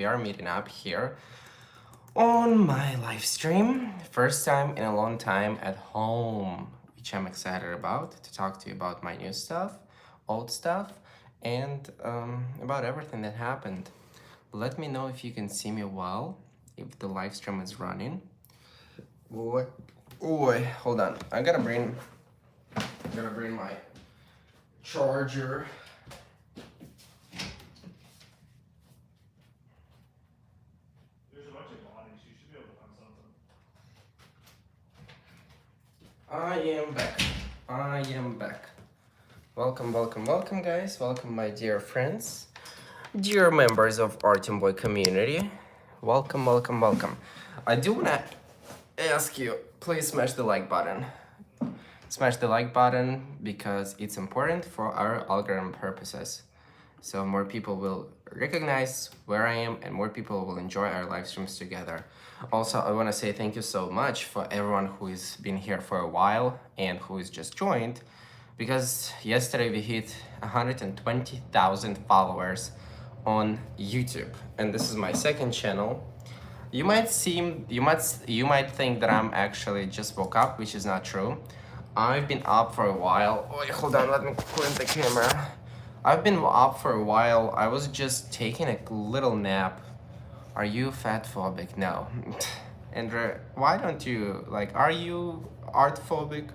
We are meeting up here on my live stream. First time in a long time at home, which I'm excited about to talk to you about my new stuff, old stuff, and about everything that happened. Let me know if you can see me well, if the live stream is running. What? Oi, hold on. I'm gonna bring my charger. There's a bunch of bodies. You should be able to find something. I am back. I am back. Welcome, welcome, welcome, guys. Welcome, my dear friends, dear members of Artem Boy community. Welcome, welcome, welcome. I do wanna ask you, please smash the like button. Smash the like button because it's important for our algorithm purposes. So more people will recognize where I am and more people will enjoy our live streams together. Also, I want to say thank you so much for everyone who has been here for a while and who has just joined, because yesterday we hit 120,000 followers on YouTube, and this is my second channel. You might think that I'm actually just woke up, which is not true. I've been up for a while. Wait, hold on, let me clean the camera. I've been up for a while. I was just taking a little nap. Are you fat phobic? No. Andrew, why don't you, are you art phobic?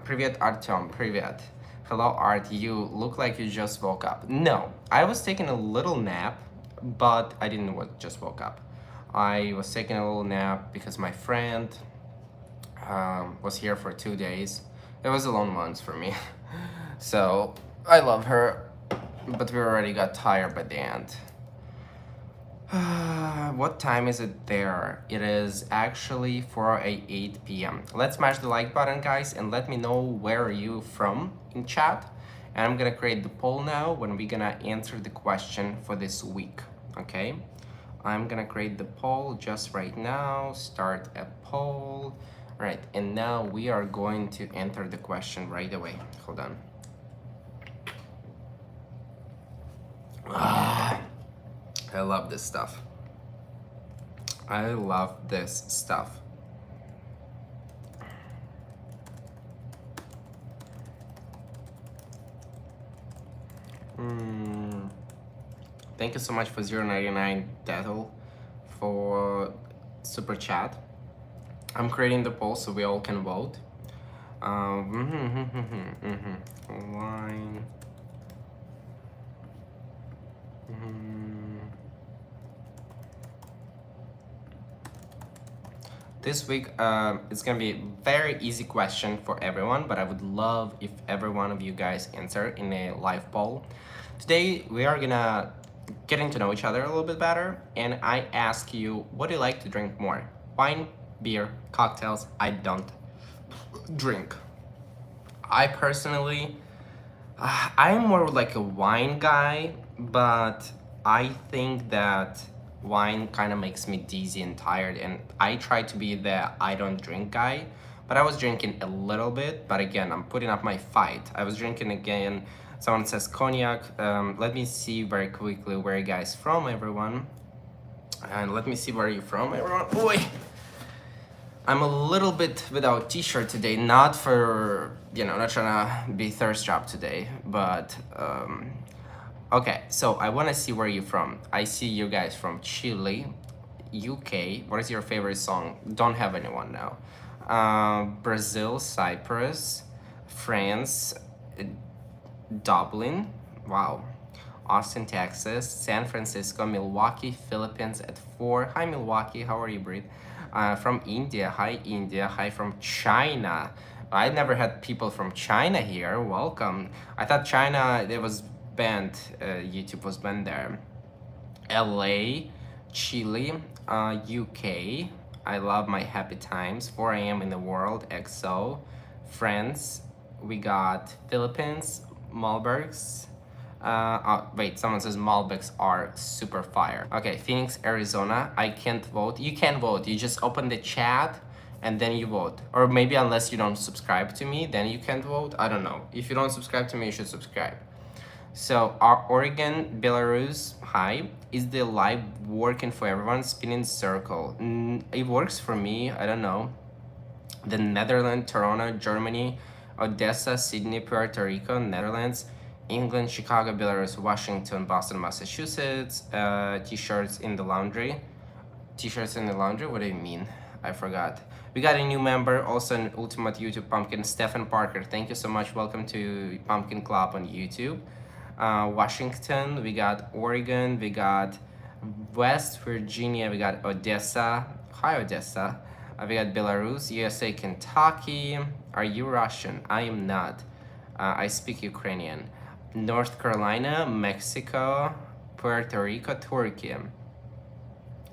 Привет, Artyom, привет. Hello, Art, you look like you just woke up. No, I was taking a little nap, but I didn't just woke up. I was taking a little nap because my friend was here for 2 days. It was a long month for me. So, I love her, but we already got tired by the end. What time is it there? It is actually 4:08 p.m. Let's smash the like button, guys, and let me know where are you from in chat. And I'm gonna create the poll now when we're gonna answer the question for this week, okay? I'm gonna create the poll just right now, start a poll. Right, and now we are going to enter the question right away. Hold on. I love this stuff. I love this stuff. Thank you so much for 0.99 Detal for super chat. I'm creating the poll so we all can vote. Line. This week, it's gonna be a very easy question for everyone, but I would love if every one of you guys answer in a live poll. Today, we are gonna getting to know each other a little bit better, and I ask you, what do you like to drink more? Wine, beer, cocktails? I don't drink. I personally, I'm more like a wine guy, but I think that wine kind of makes me dizzy and tired, and I try to be the I don't drink guy, but I was drinking a little bit, but again, I'm putting up my fight. I was drinking again. Someone says cognac. Let me see very quickly where you guys from, everyone. And let me see where you're from, everyone. Oi! I'm a little bit without t-shirt today, not for, not trying to be thirst trap today, but, okay, so I want to see where you're from. I see you guys from Chile, UK. What is your favorite song? Don't have anyone now. Brazil, Cyprus, France, Dublin, wow. Austin, Texas, San Francisco, Milwaukee, Philippines at 4. Hi, Milwaukee, how are you, Brit? From India, hi from China. I never had people from China here, welcome. I thought China, it was banned, YouTube was banned there. LA, Chile, UK, I love my happy times, 4 a.m. in the world, XO, France, we got Philippines, Malbergs. Wait, someone says Malbecs are super fire. Okay, Phoenix, Arizona. I can't vote. You can vote. You just open the chat and then you vote. Or maybe unless you don't subscribe to me, then you can't vote. I don't know. If you don't subscribe to me, you should subscribe. So, Oregon, Belarus, hi. Is the live working for everyone? Spinning circle. It works for me. I don't know. The Netherlands, Toronto, Germany, Odessa, Sydney, Puerto Rico, Netherlands, England, Chicago, Belarus, Washington, Boston, Massachusetts. T-shirts in the laundry. T-shirts in the laundry? What do you mean? I forgot. We got a new member, also an Ultimate YouTube Pumpkin, Stephen Parker. Thank you so much. Welcome to Pumpkin Club on YouTube. Washington, we got Oregon, we got West Virginia, we got Odessa. Hi, Odessa. We got Belarus, USA, Kentucky. Are you Russian? I am not. I speak Ukrainian. North Carolina, Mexico, Puerto Rico, Turkey.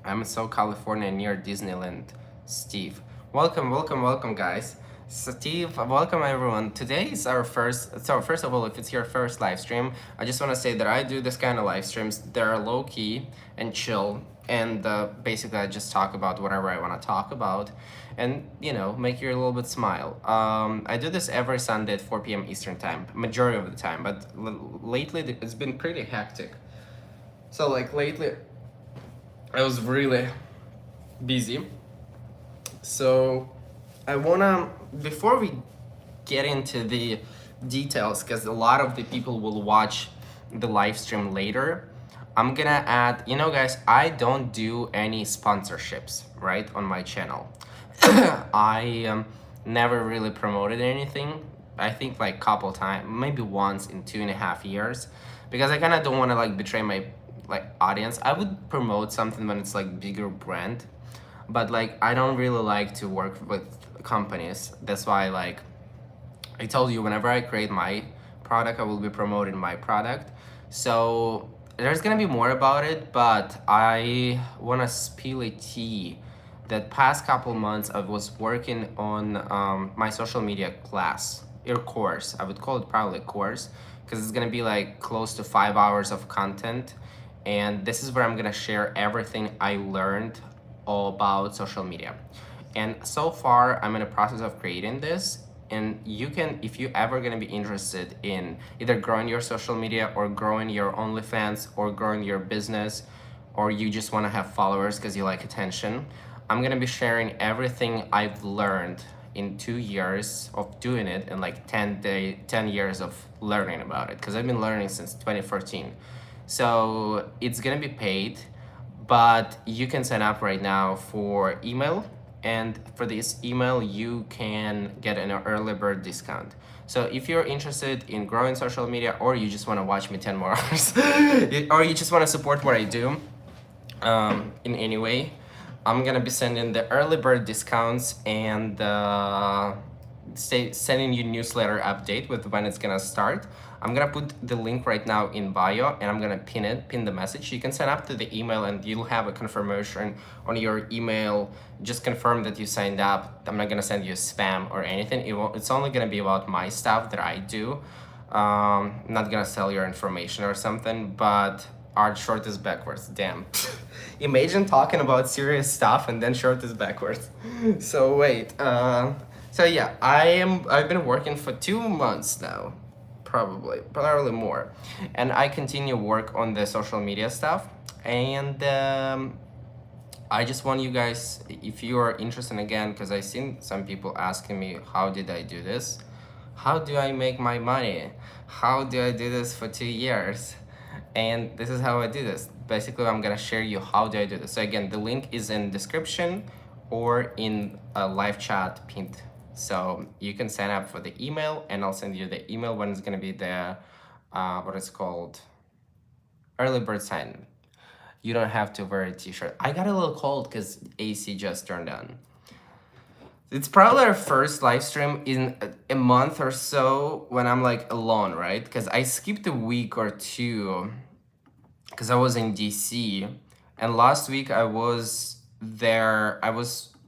I'm in South California near Disneyland. Steve. Welcome, welcome, welcome, guys. Steve, welcome everyone. Today is our first. So, first of all, if it's your first live stream, I just want to say that I do this kind of live streams. They're low key and chill. And basically, I just talk about whatever I want to talk about and, make you a little bit smile. I do this every Sunday at 4 p.m. Eastern Time, majority of the time. But lately, it's been pretty hectic. So, lately, I was really busy. So I wanna, before we get into the details, because a lot of the people will watch the live stream later, I'm gonna add, guys, I don't do any sponsorships, right, on my channel. I never really promoted anything. I think couple times, maybe once in 2.5 years, because I kind of don't want to betray my audience. I would promote something when it's bigger brand, but I don't really like to work with companies. That's why I told you, whenever I create my product, I will be promoting my product. So there's gonna be more about it, but I wanna spill a tea. That past couple months I was working on my social media class or course. I would call it probably course, because it's gonna be close to 5 hours of content, and this is where I'm gonna share everything I learned all about social media. And so far I'm in the process of creating this, and you can, if you ever gonna be interested in either growing your social media or growing your OnlyFans or growing your business, or you just want to have followers because you like attention, I'm gonna be sharing everything I've learned in 2 years of doing it and 10 years of learning about it, because I've been learning since 2014. So it's gonna be paid, but you can sign up right now for email, and for this email you can get an early bird discount. So if you're interested in growing social media, or you just want to watch me 10 more hours, or you just want to support what I do in any way, I'm gonna be sending the early bird discounts and sending you newsletter update with when it's gonna start. I'm gonna put the link right now in bio, and I'm gonna pin the message. You can sign up to the email and you'll have a confirmation on your email. Just confirm that you signed up. I'm not gonna send you spam or anything. It's only gonna be about my stuff that I do. I'm not gonna sell your information or something, but art short is backwards. Damn. Imagine talking about serious stuff and then short is backwards. So wait. So yeah, I've been working for 2 months now. Probably more, and I continue work on the social media stuff, and I just want you guys, if you are interested, again, because I've seen some people asking me, how did I do this, how do I make my money, how do I do this for 2 years, and this is how I do this. Basically, I'm gonna share you how do I do this. So again, the link is in description or in a live chat pinned. So you can sign up for the email, and I'll send you the email when it's gonna be the what is called early bird sign. You don't have to wear a t-shirt. I got a little cold because AC just turned on. It's probably our first live stream in a month or so when I'm alone, right? Because I skipped a week or two because I was in DC, and last week I was there.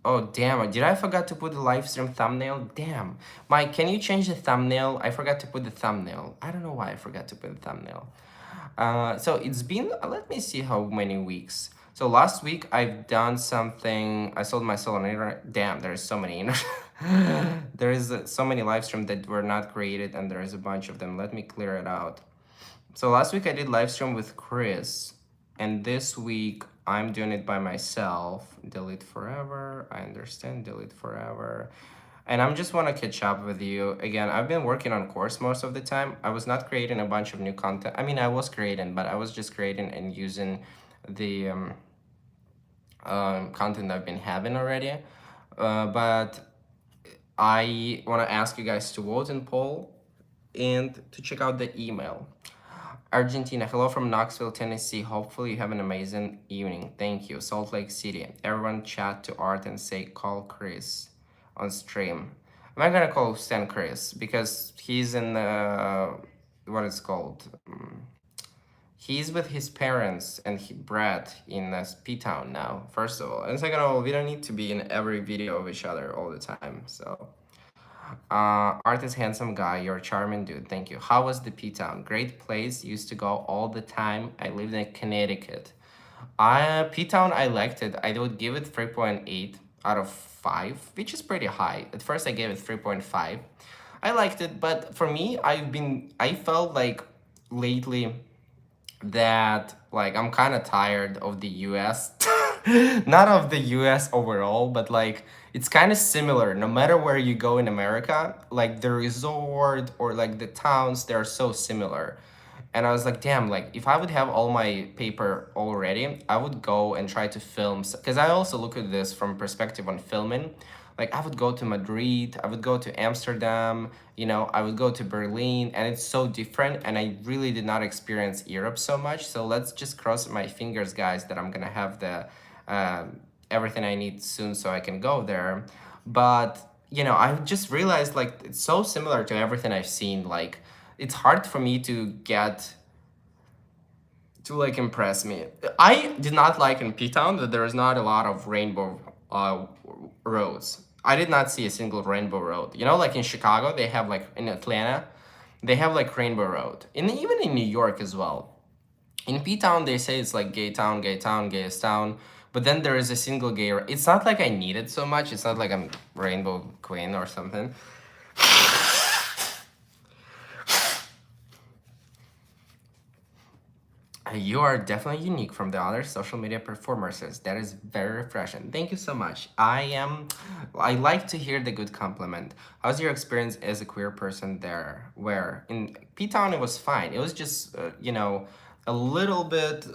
Oh damn, did I forgot to put the live stream thumbnail? Damn. Mike, can you change the thumbnail? I forgot to put the thumbnail. I don't know why I forgot to put the thumbnail. So it's been, let me see how many weeks. So last week I've done something, I sold my soul on internet. Damn, there's so many there is so many live streams that were not created, and there is a bunch of them. Let me clear it out. So last week I did live stream with Chris, and this week I'm doing it by myself. Delete forever. I understand. Delete forever. And I'm just want to catch up with you again. I've been working on course most of the time. I was not creating a bunch of new content. I mean, I was creating, but I was just creating and using the content I've been having already. But I want to ask you guys to vote in poll and to check out the email. Argentina, hello from Knoxville, Tennessee. Hopefully you have an amazing evening. Thank you. Salt Lake City. Everyone chat to Art and say call Chris on stream. I'm not gonna call Stan Chris because he's in what it's called. He's with his parents and Brad in P-Town now, first of all. And second of all, we don't need to be in every video of each other all the time. So Art is handsome guy. You're a charming dude. Thank you. How was the P-Town? Great place. Used to go all the time. I lived in Connecticut. P-Town, I liked it. I would give it 3.8 out of 5, which is pretty high. At first, I gave it 3.5. I liked it, but for me, I felt like lately that like I'm kind of tired of the US. Not of the US overall, but like it's kind of similar no matter where you go in America. Like the resort or like the towns, they're so similar. And I was like, damn, like if I would have all my paper already, I would go and try to film. Because I also look at this from perspective on filming. Like I would go to Madrid, I would go to Amsterdam, you know, I would go to Berlin, and it's so different. And I really did not experience Europe so much. So let's just cross my fingers, guys, that I'm gonna have the everything I need soon so I can go there. But you know, I just realized like it's so similar to everything I've seen. Like it's hard for me to get to like impress me. I did not like in P-Town that there is not a lot of rainbow roads. I did not see a single rainbow road. You know, like in Chicago, they have like in Atlanta, they have like rainbow road. And even in New York as well. In P-Town, they say it's like gay town, gayest town. But then there is a single gay. It's not like I need it so much. It's not like I'm rainbow queen or something. You are definitely unique from the other social media performers. That is very refreshing. Thank you so much. I like to hear the good compliment. How's your experience as a queer person there? Where in P-Town it was fine. It was just you know, a little bit.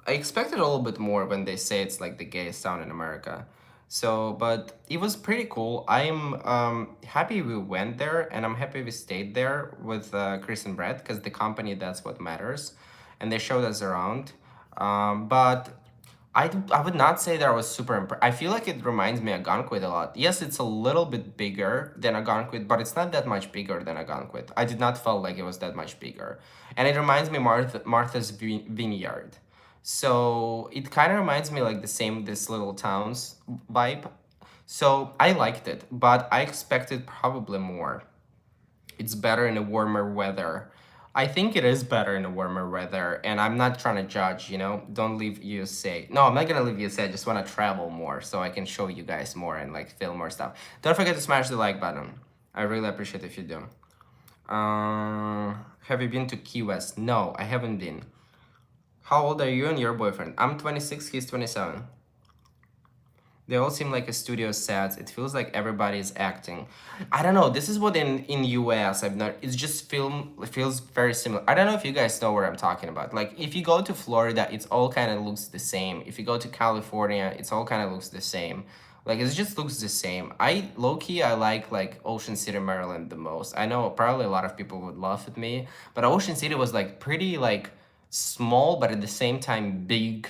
I expected a little bit more when they say it's like the gayest town in America. So, but it was pretty cool. I'm happy we went there, and I'm happy we stayed there with Chris and Brett because the company, that's what matters, and they showed us around. But I would not say that I was super impressed. I feel like it reminds me of Algonquin a lot. Yes, it's a little bit bigger than Algonquin, but it's not that much bigger than Algonquin. I did not feel like it was that much bigger. And it reminds me Martha's Vineyard. So it kind of reminds me like the same this little towns vibe. So I liked it, but I expected probably more. It's better in a warmer weather. I think it is better in a warmer weather, and I'm not trying to judge, you know? Don't leave USA. No, I'm not gonna leave USA, I just wanna travel more so I can show you guys more and like film more stuff. Don't forget to smash the like button. I really appreciate if you do. Have you been to Key West? No, I haven't been. How old are you and your boyfriend? I'm 26, he's 27. They all seem like a studio set. It feels like everybody is acting. I don't know. This is what in US I've not. It's just film. It feels very similar. I don't know if you guys know what I'm talking about. Like if you go to Florida, it's all kind of looks the same. If you go to California, it's all kind of looks the same. Like it just looks the same. I low key I like Ocean City, Maryland the most. I know probably a lot of people would laugh at me, but Ocean City was like pretty like small, but at the same time big,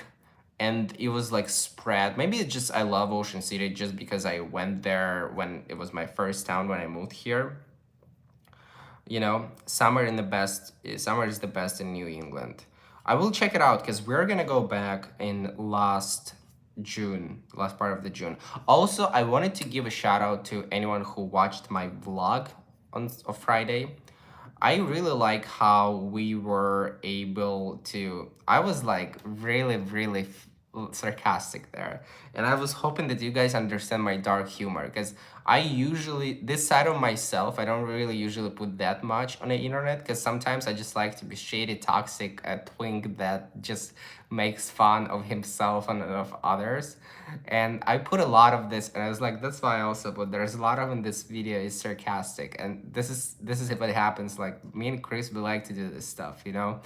and it was like spread. Maybe it's just I love Ocean City just because I went there when it was my first town when I moved here. You know, summer is the best in New England. I will check it out because we're gonna go back in last part of the June. Also, I wanted to give a shout out to anyone who watched my vlog on Friday. I really like how we were able to. I was like really, really sarcastic there. And I was hoping that you guys understand my dark humor, because I usually, this side of myself, I don't really usually put that much on the internet, because sometimes I just like to be shady, toxic, a twink that just makes fun of himself and of others. And I put a lot of this, and I was like, that's why I also put, there's a lot of in this video is sarcastic, and this is if it happens, like me and Chris, we like to do this stuff, you know.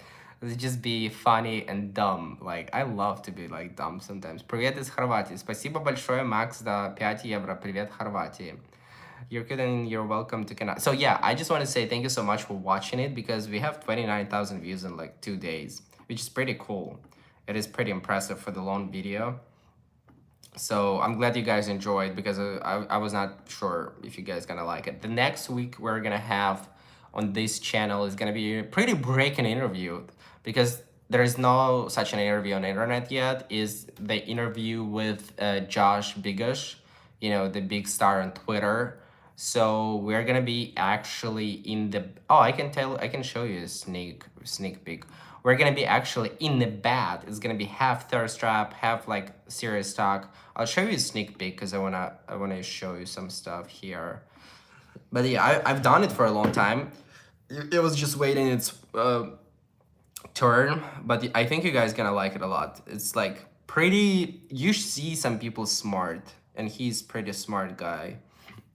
Just be funny and dumb. Like, I love to be like dumb sometimes. Привет из Хорватии. Спасибо большое, Макс, за 5 евро. Привет, Хорватии. You're good and you're welcome to Canada. So yeah, I just want to say thank you so much for watching it, because we have 29,000 views in like 2 days, which is pretty cool. It is pretty impressive for the long video. So I'm glad you guys enjoyed, because I was not sure if you guys gonna like it. The next week we're gonna have on this channel is gonna be a pretty breaking interview, because there is no such an interview on the internet yet. Is the interview with Josh Bigosh, you know, the big star on Twitter. So we're gonna be actually in the, oh, I can show you a sneak peek. We're gonna be actually in the bed. It's gonna be half thirst trap, half like serious talk. I'll show you a sneak peek, because I wanna show you some stuff here. But yeah, I've done it for a long time. It was just waiting its turn, but I think you guys gonna like it a lot. It's like pretty, you see some people smart, and he's pretty smart guy.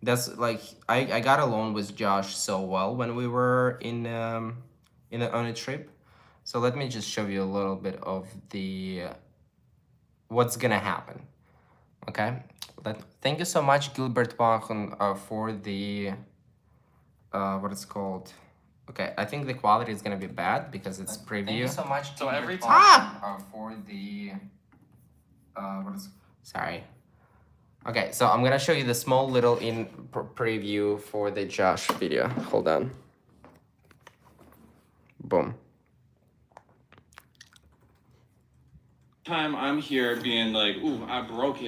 That's like, I got along with Josh so well when we were on a trip. So let me just show you a little bit of the what's gonna happen. Okay, thank you so much, Gilbert Wachen, for the what it's called. Okay, I think the quality is gonna be bad because it's preview. Thank you so much. So every time for the what is, sorry. Okay, so I'm gonna show you the small little preview for the Josh video. Hold on. Boom. Time I'm here being like, ooh, I broke,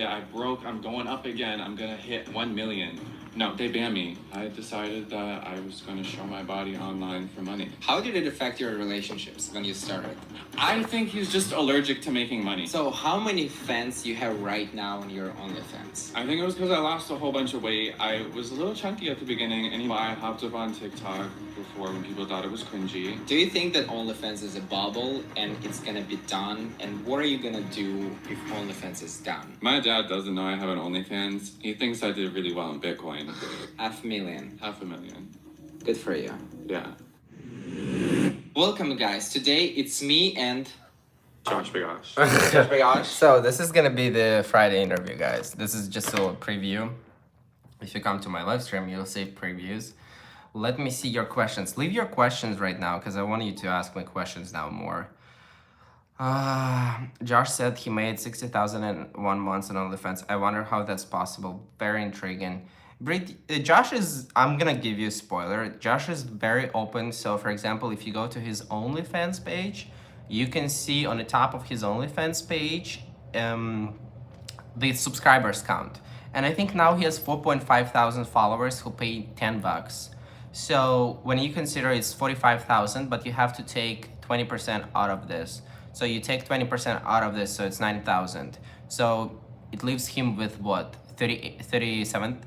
I'm going up again, I'm gonna hit 1 million. No, they banned me. I decided that I was gonna show my body online for money. How did it affect your relationships when you started? I think he's just allergic to making money. So how many fans you have right now on your OnlyFans? I think it was because I lost a whole bunch of weight. I was a little chunky at the beginning, and I hopped up on TikTok before when people thought it was cringy. Do you think that OnlyFans is a bubble and it's gonna be done? And what are you gonna do if OnlyFans is done? My dad doesn't know I have an OnlyFans. He thinks I did really well in Bitcoin. $500,000. $500,000. Good for you. Yeah. Welcome, guys. Today it's me and Josh Bigosh. Josh Bigosh. So this is gonna be the Friday interview, guys. This is just a little preview. If you come to my live stream, you'll see previews. Let me see your questions. Leave your questions right now, because I want you to ask my questions now more. Josh said he made 60,000 in 1 month on OnlyFans. I wonder how that's possible. Very intriguing. Josh is, I'm gonna give you a spoiler. Josh is very open. So for example, if you go to his OnlyFans page, you can see on the top of his OnlyFans page the subscribers count. And I think now he has 4.5 thousand followers who pay $10. So when you consider it's 45,000, but you have to take 20% out of this. So you take 20% out of this, so it's 9,000. So it leaves him with what? 37,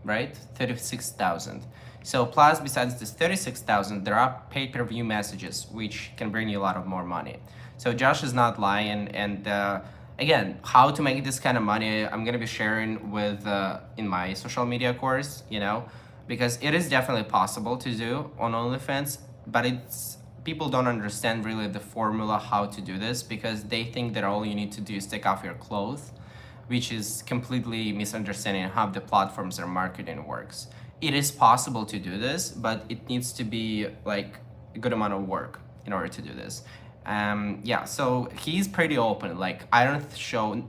right? 36,000. So plus, besides this 36,000, there are pay-per-view messages, which can bring you a lot of more money. So Josh is not lying. And again, how to make this kind of money, I'm gonna be sharing with in my social media course, you know, because it is definitely possible to do on OnlyFans, but it's, people don't understand really the formula how to do this, because they think that all you need to do is take off your clothes, which is completely misunderstanding how the platforms or marketing works. It is possible to do this, but it needs to be like a good amount of work in order to do this. Yeah, so he's pretty open. Like,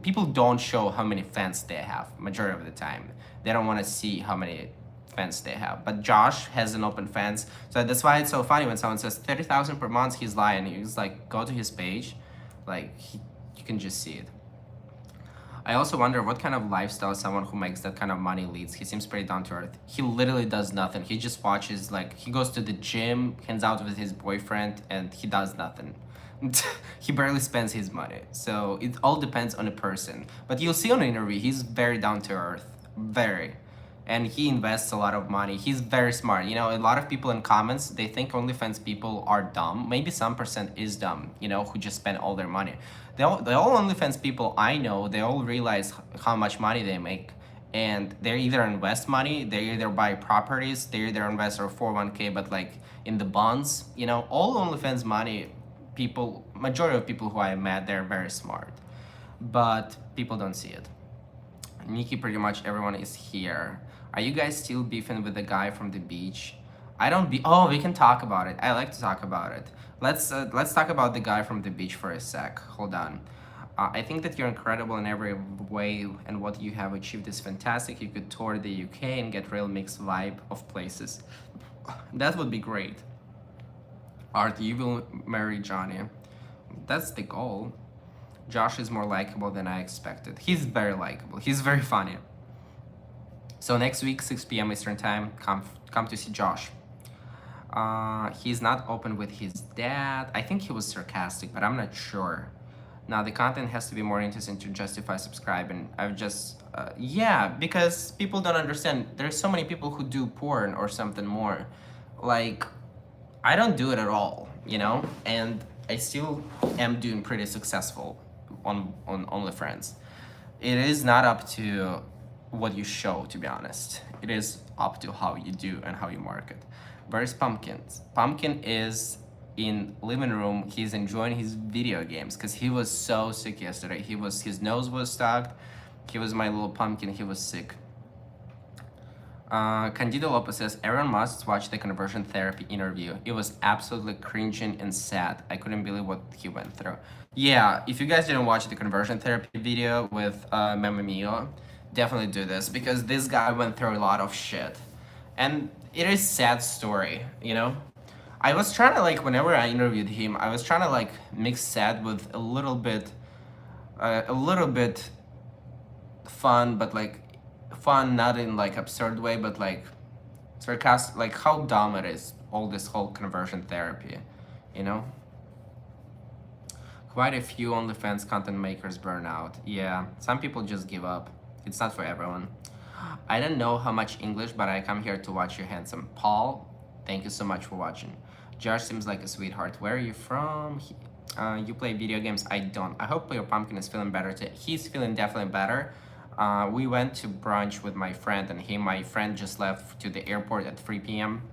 people don't show how many fans they have majority of the time. They don't want to see how many fans they have. But Josh has an open fans, so that's why it's so funny when someone says 30,000 per month. He's lying. He's like, go to his page, like you can just see it. I also wonder what kind of lifestyle someone who makes that kind of money leads. He seems pretty down to earth. He literally does nothing. He just watches, like, he goes to the gym, hangs out with his boyfriend, and he does nothing. He barely spends his money. So it all depends on the person. But you'll see on the interview, he's very down to earth. Very. And he invests a lot of money. He's very smart. You know, a lot of people in comments, they think OnlyFans people are dumb. Maybe some percent is dumb, you know, who just spend all their money. The all OnlyFans people I know, they all realize how much money they make. And they either invest money, they either buy properties, they either invest or 401k, but like in the bonds, you know, all OnlyFans money, people, majority of people who I met, they're very smart. But people don't see it. Nikki, pretty much everyone is here. Are you guys still beefing with the guy from the beach? I don't be. Oh, we can talk about it. I like to talk about it. Let's talk about the guy from the beach for a sec. Hold on. I think that you're incredible in every way, and what you have achieved is fantastic. You could tour the UK and get real mixed vibe of places. That would be great. Art, you will marry Johnny. That's the goal. Josh is more likable than I expected. He's very likable. He's very funny. So next week, 6 p.m. Eastern Time, come to see Josh. He's not open with his dad. I think he was sarcastic, but I'm not sure. Now the content has to be more interesting to justify subscribing. I've just, yeah, because people don't understand. There's so many people who do porn or something more. Like, I don't do it at all, you know? And I still am doing pretty successful on OnlyFans. It is not up to what you show, to be honest. It is up to how you do and how you market. Where's Pumpkin? Pumpkin is in living room. He's enjoying his video games because he was so sick yesterday. His nose was stuck. He was my little pumpkin. He was sick. Candido Lopez says, everyone must watch the conversion therapy interview. It was absolutely cringing and sad. I couldn't believe what he went through. Yeah, if you guys didn't watch the conversion therapy video with Mamma Mia, definitely do this, because this guy went through a lot of shit. And it is a sad story, you know? I was trying to, like, whenever I interviewed him, I was trying to, like, mix sad with a little bit fun, but, like, fun not in, like, absurd way, but, like, sarcastic, like, how dumb it is, all this whole conversion therapy, you know? Quite a few OnlyFans content makers burn out. Yeah, some people just give up. It's not for everyone. I don't know how much English, but I come here to watch you handsome. Paul, thank you so much for watching. Josh seems like a sweetheart. Where are you from? You play video games? I don't. I hope your pumpkin is feeling better today. He's feeling definitely better. We went to brunch with my friend, and my friend just left to the airport at 3 p.m.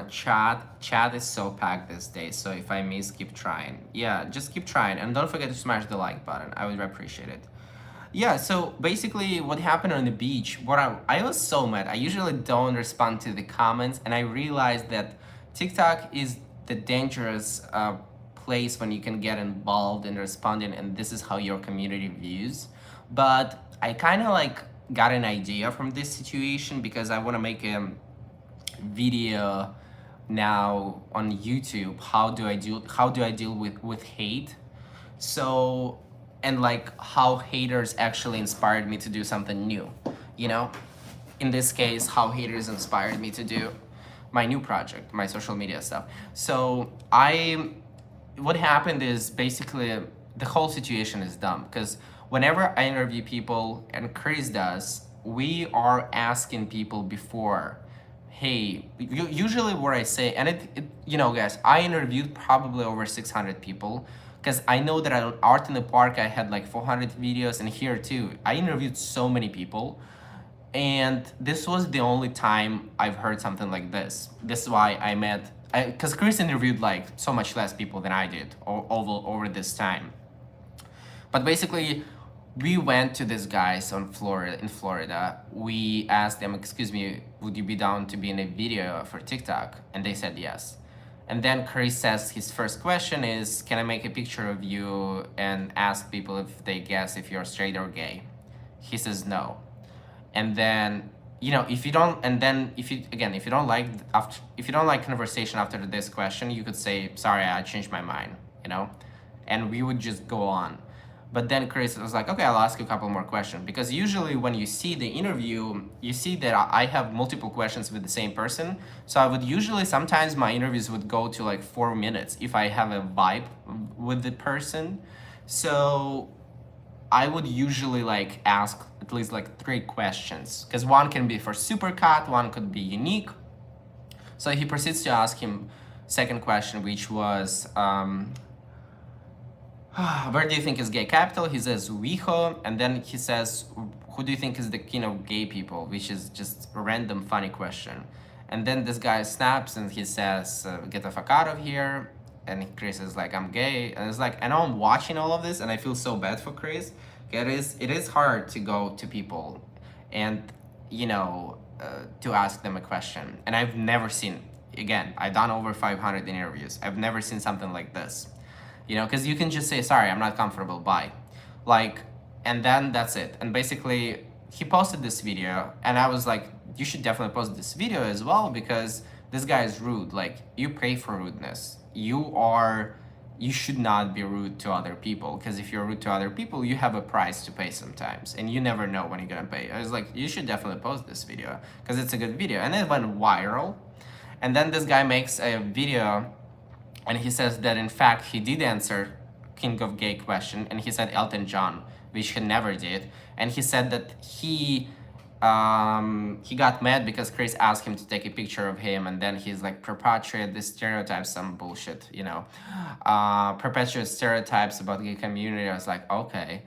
Chat is so packed these days, so if I miss, keep trying. Yeah, just keep trying, and don't forget to smash the like button. I would appreciate it. Yeah, so basically what happened on the beach, I was so mad. I usually don't respond to the comments, and I realized that TikTok is the dangerous place when you can get involved in responding, and this is how your community views. But I kind of like got an idea from this situation, because I want to make a video now on YouTube. How do I deal with hate? So, and like how haters actually inspired me to do something new, you know? In this case, how haters inspired me to do my new project, my social media stuff. So what happened is basically the whole situation is dumb, because whenever I interview people, and Chris does, we are asking people before, hey, usually what I say, and it you know, guys, I interviewed probably over 600 people, because I know that on Art in the Park, I had like 400 videos, and here too, I interviewed so many people, and this was the only time I've heard something like this. This is why because Chris interviewed like so much less people than I did over this time. But basically, we went to these guys in Florida. We asked them, excuse me, would you be down to be in a video for TikTok? And they said yes. And then Chris says his first question is, can I make a picture of you and ask people if they guess if you're straight or gay? He says no. And then, you know, if you don't like conversation after this question, you could say, sorry, I changed my mind, you know? And we would just go on. But then Chris was like, okay, I'll ask you a couple more questions. Because usually when you see the interview, you see that I have multiple questions with the same person. So I would usually, sometimes my interviews would go to like 4 minutes if I have a vibe with the person. So I would usually like ask at least like 3 questions. Because one can be for supercut, one could be unique. So he proceeds to ask him second question, which was, where do you think is gay capital? He says Wiho, and then he says, who do you think is the king of gay people? Which is just a random funny question. And then this guy snaps and he says, get the fuck out of here. And Chris is like, I'm gay. And it's like, I know I'm watching all of this and I feel so bad for Chris. It is hard to go to people and, you know, to ask them a question. And I've never seen, again, I've done over 500 interviews. I've never seen something like this. You know, because you can just say, sorry, I'm not comfortable, bye. Like, and then that's it. And basically, he posted this video, and I was like, you should definitely post this video as well, because this guy is rude. Like, you pay for rudeness. You should not be rude to other people, because if you're rude to other people, you have a price to pay sometimes, and you never know when you're gonna pay. I was like, you should definitely post this video, because it's a good video. And it went viral. And then this guy makes a video, and he says that in fact he did answer King of Gay question, and he said Elton John, which he never did. And he said that he got mad because Chris asked him to take a picture of him, and then he's like perpetuate the stereotypes, some bullshit, you know, perpetuate stereotypes about the gay community. I was like, okay,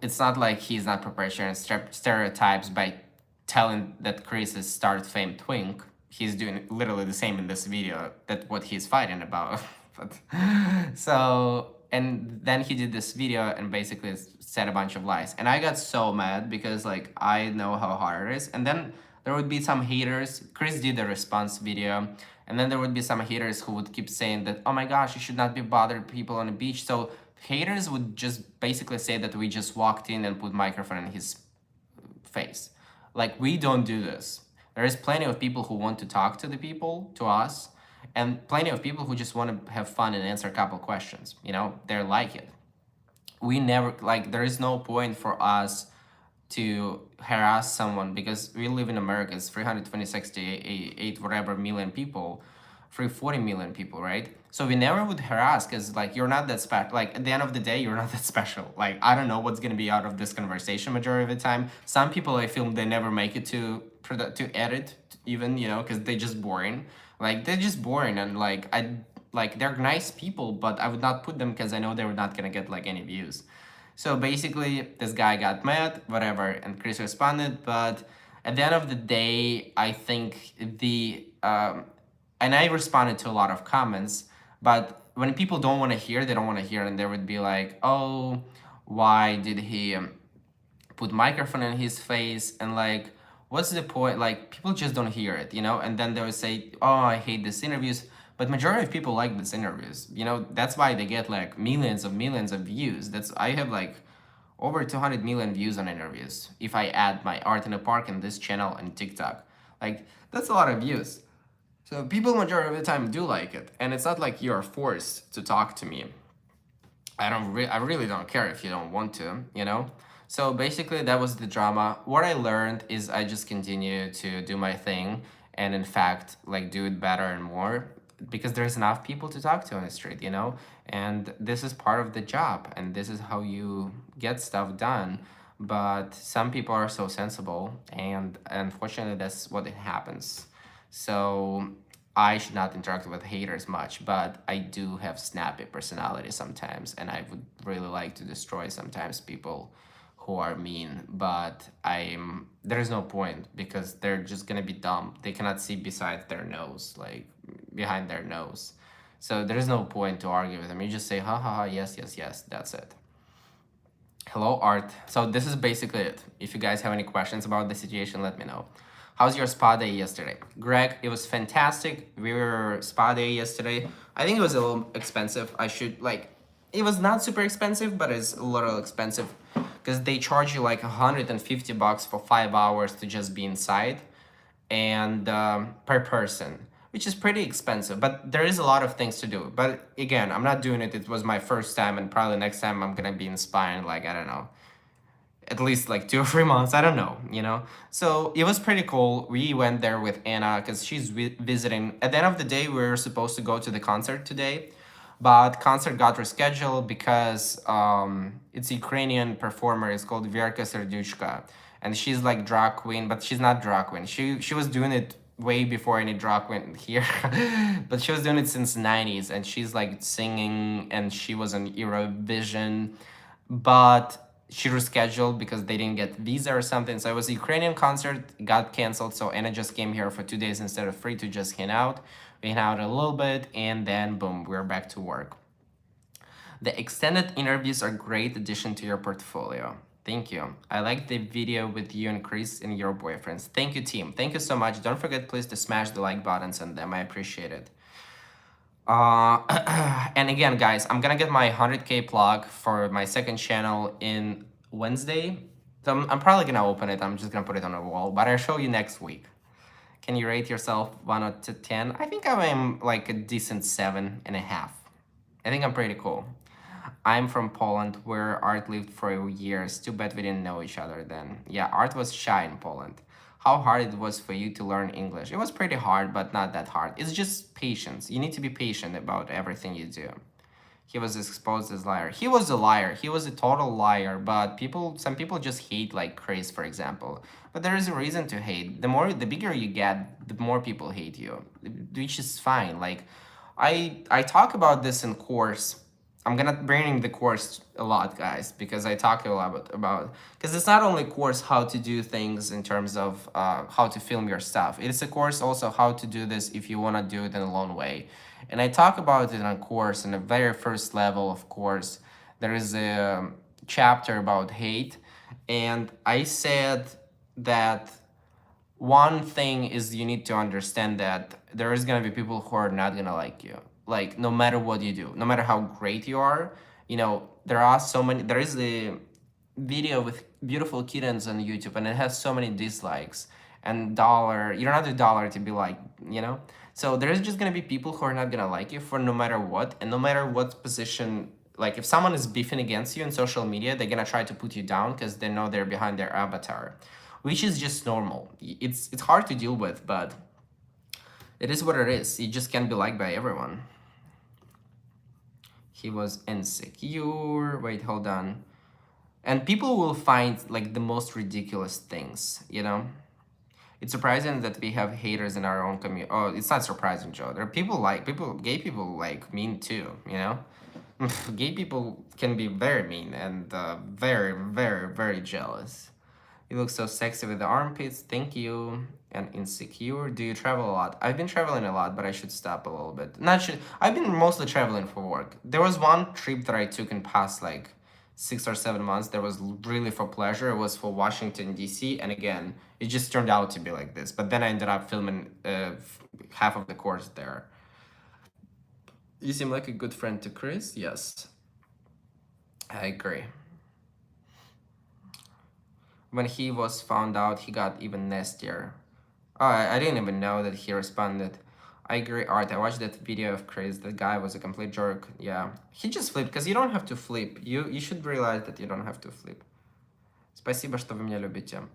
it's not like he's not perpetuating stereotypes by telling that Chris is start fame twink. He's doing literally the same in this video that what he's fighting about. But so, and then he did this video and basically said a bunch of lies. And I got so mad because like I know how hard it is. And then there would be some haters. Chris did a response video, and then there would be some haters who would keep saying that, oh my gosh, you should not be bothered people on the beach. So haters would just basically say that we just walked in and put microphone in his face. Like, we don't do this. There is plenty of people who want to talk to the people, to us, and plenty of people who just want to have fun and answer a couple questions. You know, they're like it. We never, like, there is no point for us to harass someone because we live in America. It's 326 whatever million people, 340 million people, right? So we never would harass because like you're not that special. Like at the end of the day, you're not that special. Like I don't know what's gonna be out of this conversation majority of the time. Some people I feel they never make it to edit even, you know, because they're just boring. Like they're just boring and like they're nice people, but I would not put them because I know they were not gonna get like any views. So basically, this guy got mad, whatever, and Chris responded. But at the end of the day, I think and I responded to a lot of comments, but when people don't want to hear, they don't want to hear, and they would be like, oh, why did he put microphone in his face? And like, what's the point? Like, people just don't hear it, you know? And then they would say, oh, I hate these interviews. But majority of people like these interviews, you know? That's why they get like millions of views. I have like over 200 million views on interviews if I add my Art in the Park and this channel and TikTok. Like, that's a lot of views. So people majority of the time do like it, and it's not like you are forced to talk to me. I really don't care if you don't want to, you know? So basically that was the drama. What I learned is I just continue to do my thing and in fact like do it better and more because there's enough people to talk to on the street, you know? And this is part of the job and this is how you get stuff done. But some people are so sensible and unfortunately that's what happens. So I should not interact with haters much, but I do have snappy personality sometimes, and I would really like to destroy sometimes people who are mean, but there's no point because they're just gonna be dumb. They cannot see beside their nose, like behind their nose. So there's no point to argue with them. You just say, ha ha ha, yes, yes, yes, that's it. Hello, Art. So this is basically it. If you guys have any questions about the situation, let me know. How's your spa day yesterday? Greg, it was fantastic. We were spa day yesterday. I think it was a little expensive. It was not super expensive, but it's a little expensive because they charge you like $150 for 5 hours to just be inside and per person. which is pretty expensive, but there is a lot of things to do. But again, I'm not doing it. It was my first time, and probably next time I'm gonna be inspired, like, I don't know, at least like 2 or 3 months. I don't know, you know. So it was pretty cool. We went there with Anna because she's visiting. At the end of the day, we were supposed to go to the concert today, but concert got rescheduled because it's a Ukrainian performer. It's called Verka Serduchka, and she's like drag queen, but she's not drag queen. She was doing it way before any drag queen here, but she was doing it since '90s, and she's like singing, and she was on Eurovision, but she rescheduled because they didn't get visa or something. So it was a Ukrainian concert, got canceled. So Anna just came here for 2 days instead of 3 to just hang out. We hang out a little bit, and then boom, we're back to work. The extended interviews are great addition to your portfolio. Thank you. I like the video with you and Chris and your boyfriends. Thank you, team. Thank you so much. Don't forget, please, to smash the like buttons on them. I appreciate it. And again, guys, I'm gonna get my 100K plug for my second channel in Wednesday. So I'm probably gonna open it. I'm just gonna put it on a wall, but I'll show you next week. Can you rate yourself 1 out of 10? I think I am like a decent 7.5. I think I'm pretty cool. I'm from Poland, where Art lived for years. Too bad we didn't know each other then. Yeah, Art was shy in Poland. How hard it was for you to learn English? It was pretty hard, but not that hard. It's just patience. You need to be patient about everything you do. He was exposed as liar. He was a liar. He was a total liar, but some people just hate like Chris, for example. But there is a reason to hate. The bigger you get, the more people hate you, which is fine. Like, I talk about this in course. I'm gonna bring the course a lot, guys, because I talk a lot about because it's not only course how to do things in terms of how to film your stuff. It's a course also how to do this if you wanna do it in a long way. And I talk about it in a course, in the very first level of course. There is a chapter about hate, and I said that one thing is you need to understand that there is gonna be people who are not gonna like you. Like, no matter what you do, no matter how great you are, you know, there is a video with beautiful kittens on YouTube, and it has so many dislikes, and you don't have the dollar to be like, you know. So there's just gonna be people who are not gonna like you for no matter what, and no matter what position. Like, if someone is beefing against you in social media, they're gonna try to put you down because they know they're behind their avatar, which is just normal. It's hard to deal with, but it is what it is. You just can't be liked by everyone. He was insecure. Wait, hold on. And people will find like the most ridiculous things, you know? It's surprising that we have haters in our own community. Oh, it's not surprising, Joe. There are gay people like mean too, you know? Gay people can be very mean and very, very, very jealous. You look so sexy with the armpits. Thank you. And insecure. Do you travel a lot? I've been traveling a lot, but I should stop a little bit. I've been mostly traveling for work. There was one trip that I took in past like 6 or 7 months that was really for pleasure. It was for Washington, D.C. And again, it just turned out to be like this. But then I ended up filming half of the course there. You seem like a good friend to Chris. Yes, I agree. When he was found out, he got even nastier. Oh, I didn't even know that he responded. I agree, Art. I watched that video of Chris. That guy was a complete jerk. Yeah, he just flipped, because you don't have to flip. You should realize that you don't have to flip. Спасибо, что вы меня любите.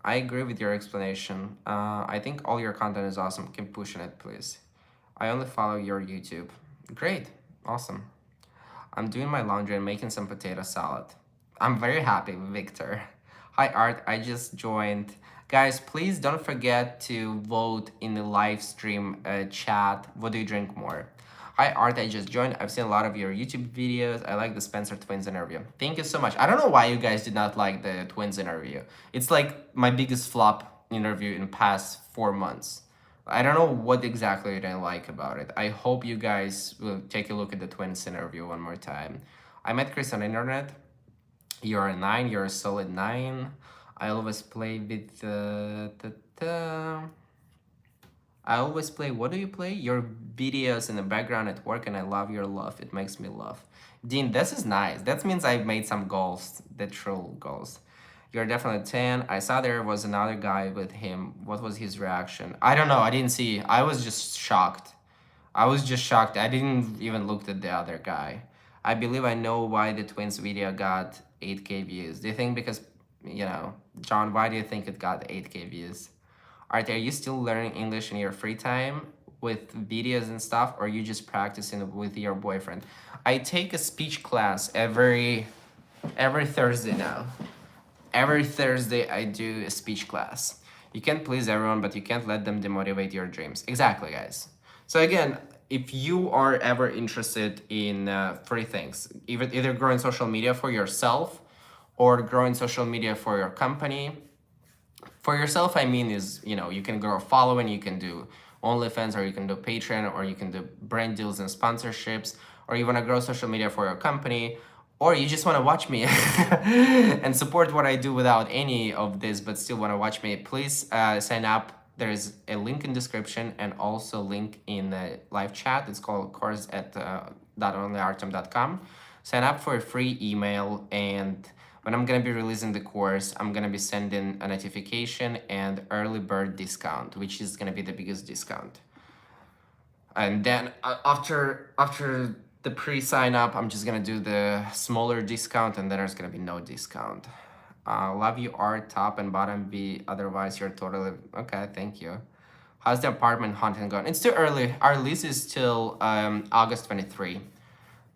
I agree with your explanation. I think all your content is awesome. Keep pushing it, please. I only follow your YouTube. Great. Awesome. I'm doing my laundry and making some potato salad. I'm very happy, Victor. Hi, Art. I just joined. Guys, please don't forget to vote in the live stream chat. What do you drink more? Hi, Art. I just joined. I've seen a lot of your YouTube videos. I like the Spencer twins interview. Thank you so much. I don't know why you guys did not like the twins interview. It's like my biggest flop interview in past 4 months. I don't know what exactly you didn't like about it. I hope you guys will take a look at the twins interview one more time. I met Chris on the internet. You're a 9. You're a solid 9. I always play with I always play. What do you play? Your videos in the background at work, and I love your love. It makes me laugh. Dean, this is nice. That means I've made some goals, the true goals. You're definitely 10. I saw there was another guy with him. What was his reaction? I don't know. I didn't see. I was just shocked. I didn't even look at the other guy. I believe I know why the twins video got 8K views. Do you think because, John, why do you think it got 8K views? Are you still learning English in your free time with videos and stuff, or are you just practicing with your boyfriend? I take a speech class every Thursday now. Every Thursday I do a speech class. You can't please everyone, but you can't let them demotivate your dreams. Exactly, guys. So again, if you are ever interested in three things, either growing social media for yourself or growing social media for your company. For yourself, I mean, is, you can grow a following, you can do OnlyFans, or you can do Patreon, or you can do brand deals and sponsorships, or you want to grow social media for your company, or you just want to watch me and support what I do without any of this, but still want to watch me. Please sign up. There's a link in description and also link in the live chat. It's called course at .onlyartem.com. Sign up for a free email, and when I'm gonna be releasing the course, I'm gonna be sending a notification and early bird discount, which is gonna be the biggest discount. And then after the pre-sign up, I'm just gonna do the smaller discount, and then there's gonna be no discount. Love you, Art, top and bottom V. Otherwise, you're totally okay. Thank you. How's the apartment hunting going? It's too early. Our lease is till August 23.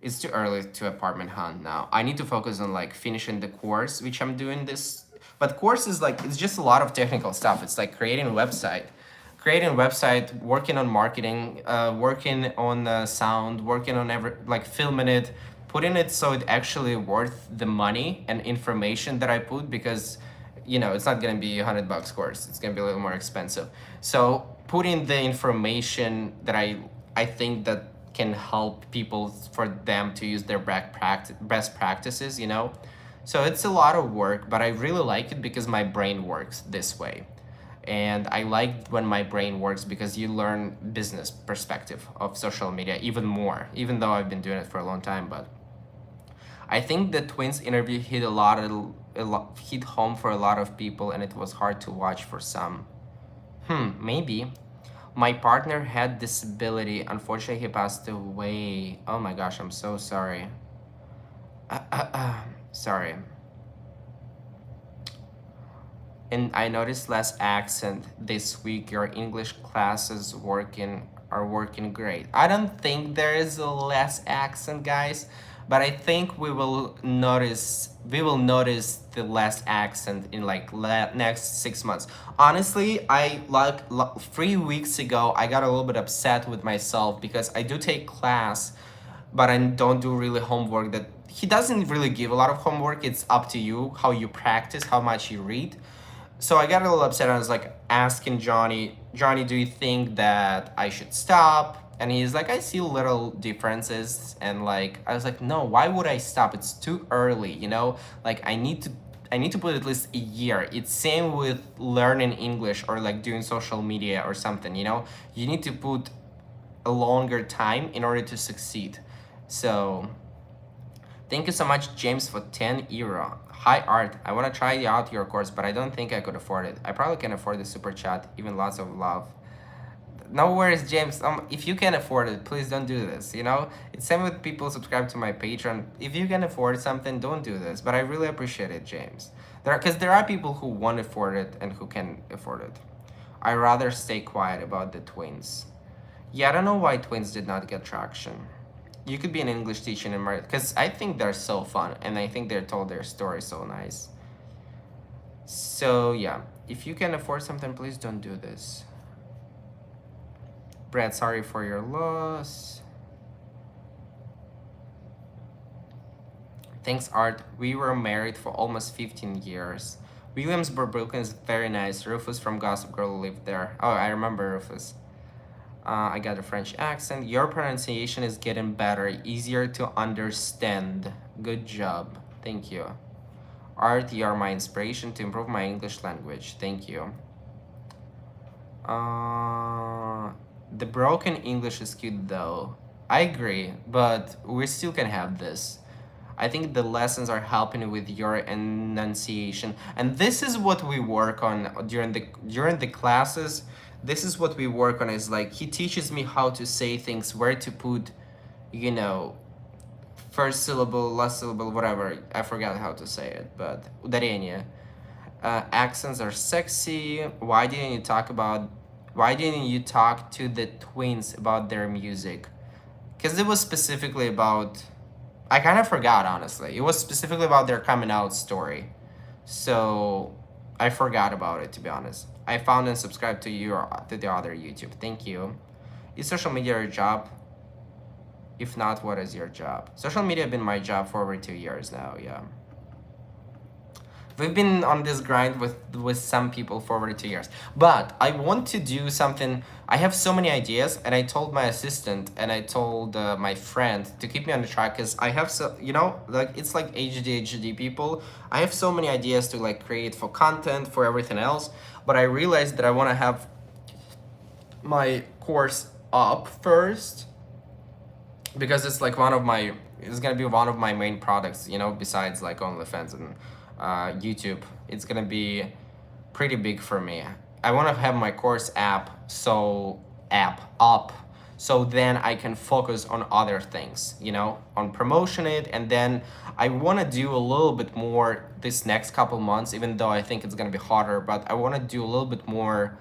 It's too early to apartment hunt now. I need to focus on like finishing the course, which I'm doing this. But course is like, it's just a lot of technical stuff. It's like creating a website, working on marketing, working on sound, working on filming it, putting it so it actually worth the money and information that I put, because it's not gonna be $100 course. It's gonna be a little more expensive. So putting the information that I think that can help people for them to use their best practices, So it's a lot of work, but I really like it because my brain works this way. And I like when my brain works because you learn business perspective of social media even more, even though I've been doing it for a long time. But I think the twins interview hit hit home for a lot of people, and it was hard to watch for some. Maybe. My partner had disability. Unfortunately, he passed away. Oh my gosh, I'm so sorry. Sorry. And I noticed less accent this week. Your English classes are working great. I don't think there is a less accent, guys, but I think we will notice the less accent in like next 6 months. Honestly, I 3 weeks ago I got a little bit upset with myself because I do take class, but I don't do really homework. That he doesn't really give a lot of homework. It's up to you how you practice, how much you read. So I got a little upset. I was like asking Johnny, do you think that I should stop? And he's like, I see little differences. And like, I was like, no, why would I stop? It's too early, Like I need to put at least a year. It's same with learning English or like doing social media or something, You need to put a longer time in order to succeed. So thank you so much, James, for 10 euro. Hi, Art. I want to try out your course, but I don't think I could afford it. I probably can afford the super chat. Even lots of love. No worries, James. If you can afford it, please don't do this. It's same with people subscribe to my Patreon. If you can afford something, don't do this. But I really appreciate it, James. Because there are people who won't afford it and who can afford it. I rather stay quiet about the twins. Yeah, I don't know why twins did not get traction. You could be an English teacher in America, because I think they're so fun, and I think they told their story so nice. So yeah, if you can afford something, please don't do this. Brad, sorry for your loss. Thanks, Art. We were married for almost 15 years. Williamsburg, Brooklyn is very nice. Rufus from Gossip Girl lived there. Oh, I remember Rufus. I got a French accent. Your pronunciation is getting better, easier to understand. Good job. Thank you. Art, you are my inspiration to improve my English language. Thank you. The broken English is cute though. I agree, but we still can have this. I think the lessons are helping with your enunciation, and this is what we work on during the classes. This is what we work on. Is like he teaches me how to say things, where to put, you know, first syllable, last syllable, whatever. I forgot how to say it, but ударение. Accents are sexy. Why didn't you talk to the twins about their music? Because it was specifically about, I kind of forgot, honestly. It was specifically about their coming out story. So I forgot about it, to be honest. I found and subscribed to the other YouTube. Thank you. Is social media your job? If not, what is your job? Social media has been my job for over 2 years now, yeah. We've been on this grind with some people for over 2 years. But I want to do something. I have so many ideas, and I told my assistant and I told my friend to keep me on the track, because I have so, you know, like it's like ADHD people. I have so many ideas to like create for content, for everything else. But I realized that I want to have my course up first, because it's like it's gonna be one of my main products, you know, besides like OnlyFans and YouTube. It's gonna be pretty big for me. I want to have my course app up, so then I can focus on other things, you know, on promotion it, and then I want to do a little bit more this next couple months, even though I think it's gonna be harder, but I want to do a little bit more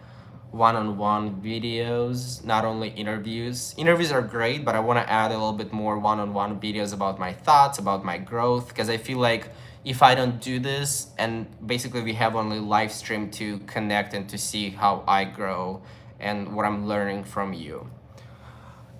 one-on-one videos, not only interviews. Interviews are great, but I want to add a little bit more one-on-one videos about my thoughts, about my growth, because I feel like if I don't do this, and basically we have only live stream to connect and to see how I grow and what I'm learning from you.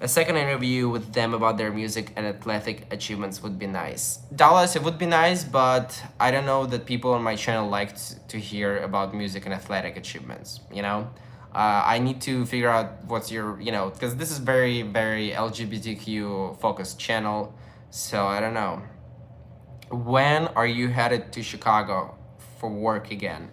A second interview with them about their music and athletic achievements would be nice. Dallas, it would be nice, but I don't know that people on my channel like to hear about music and athletic achievements, you know? I need to figure out what's your, you know, because this is very, very LGBTQ focused channel, so I don't know. When are you headed to Chicago for work again?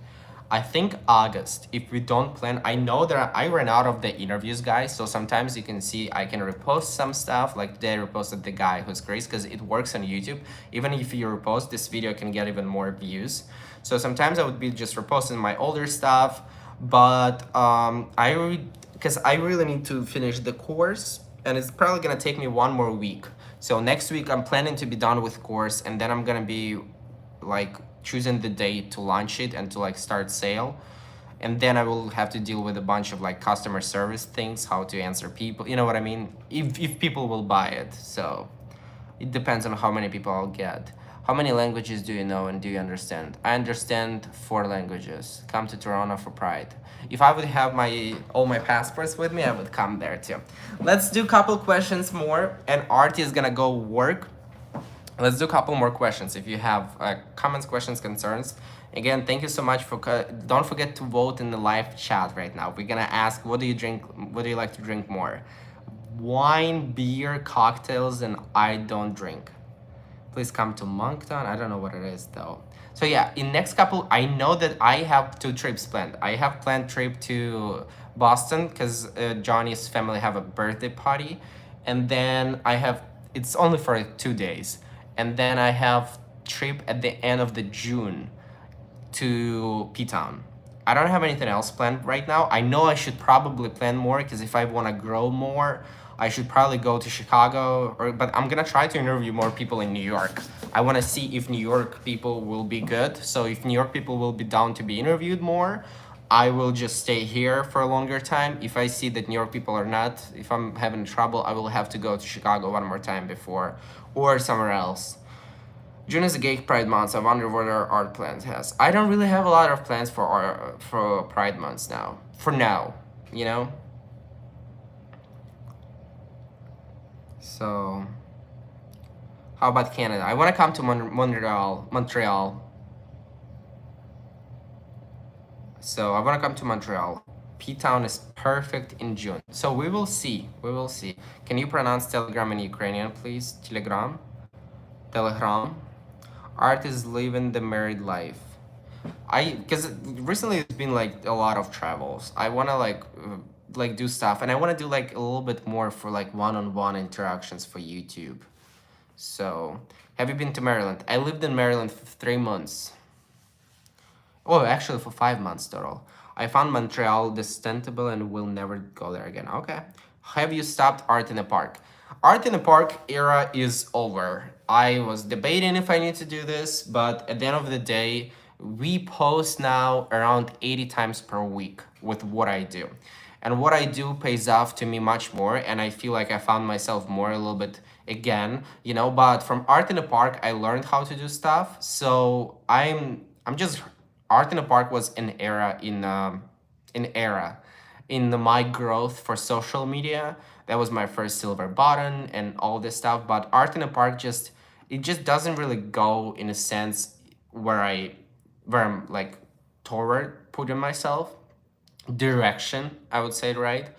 I think August, if we don't plan. I know that I ran out of the interviews, guys, so sometimes you can see I can repost some stuff, like today I reposted the guy who's Grace, because it works on YouTube. Even if you repost, this video can get even more views. So sometimes I would be just reposting my older stuff, but because I really need to finish the course, and it's probably gonna take me 1 more week. So next week I'm planning to be done with course, and then I'm gonna be like choosing the date to launch it and to like start sale. And then I will have to deal with a bunch of like customer service things, how to answer people, you know what I mean? If people will buy it. So it depends on how many people I'll get. How many languages do you know and do you understand? I understand 4 languages. Come to Toronto for Pride. If I would have all my passports with me, I would come there too. Let's do a couple questions more, and Artie is gonna go work. Let's do a couple more questions. If you have comments, questions, concerns, again, thank you so much for. Don't forget to vote in the live chat right now. We're gonna ask, what do you drink? What do you like to drink more? Wine, beer, cocktails, and I don't drink. Please come to Moncton. I don't know what it is though. So yeah, in next couple, I know that I have 2 trips planned. I have planned trip to Boston because Johnny's family have a birthday party, and then it's only for 2 days, and then I have trip at the end of the June to P-Town. I don't have anything else planned right now. I know I should probably plan more, because if I want to grow more, I should probably go to Chicago, but I'm gonna try to interview more people in New York. I want to see if New York people will be good. So if New York people will be down to be interviewed more, I will just stay here for a longer time. If I see that New York people are not, if I'm having trouble, I will have to go to Chicago 1 more time before, or somewhere else. June is a gay Pride month, so I wonder what our art plans has. I don't really have a lot of plans for Pride months now. For now, you know? So, how about Canada? I want to come to Montreal. So I want to come to Montreal. P-Town is perfect in June. So we will see. We will see. Can you pronounce Telegram in Ukrainian, please? Telegram. Art is living the married life. Because recently it's been like a lot of travels. I want to like do stuff, and I want to do like a little bit more for like one-on-one interactions for YouTube. So, have you been to Maryland? I lived in Maryland for 3 months. Oh, actually for 5 months total. I found Montreal detestable and will never go there again. Okay. Have you stopped art in the park? Art in the park era is over. I was debating if I need to do this, but at the end of the day, we post now around 80 times per week with what I do. And what I do pays off to me much more, and I feel like I found myself more a little bit again, you know, but from art in the park I learned how to do stuff. So I'm just art in the park was an era in my growth for social media. That was my first silver button and all this stuff. But art in the park just doesn't really go in a sense where I'm like toward putting myself direction, I would say, right?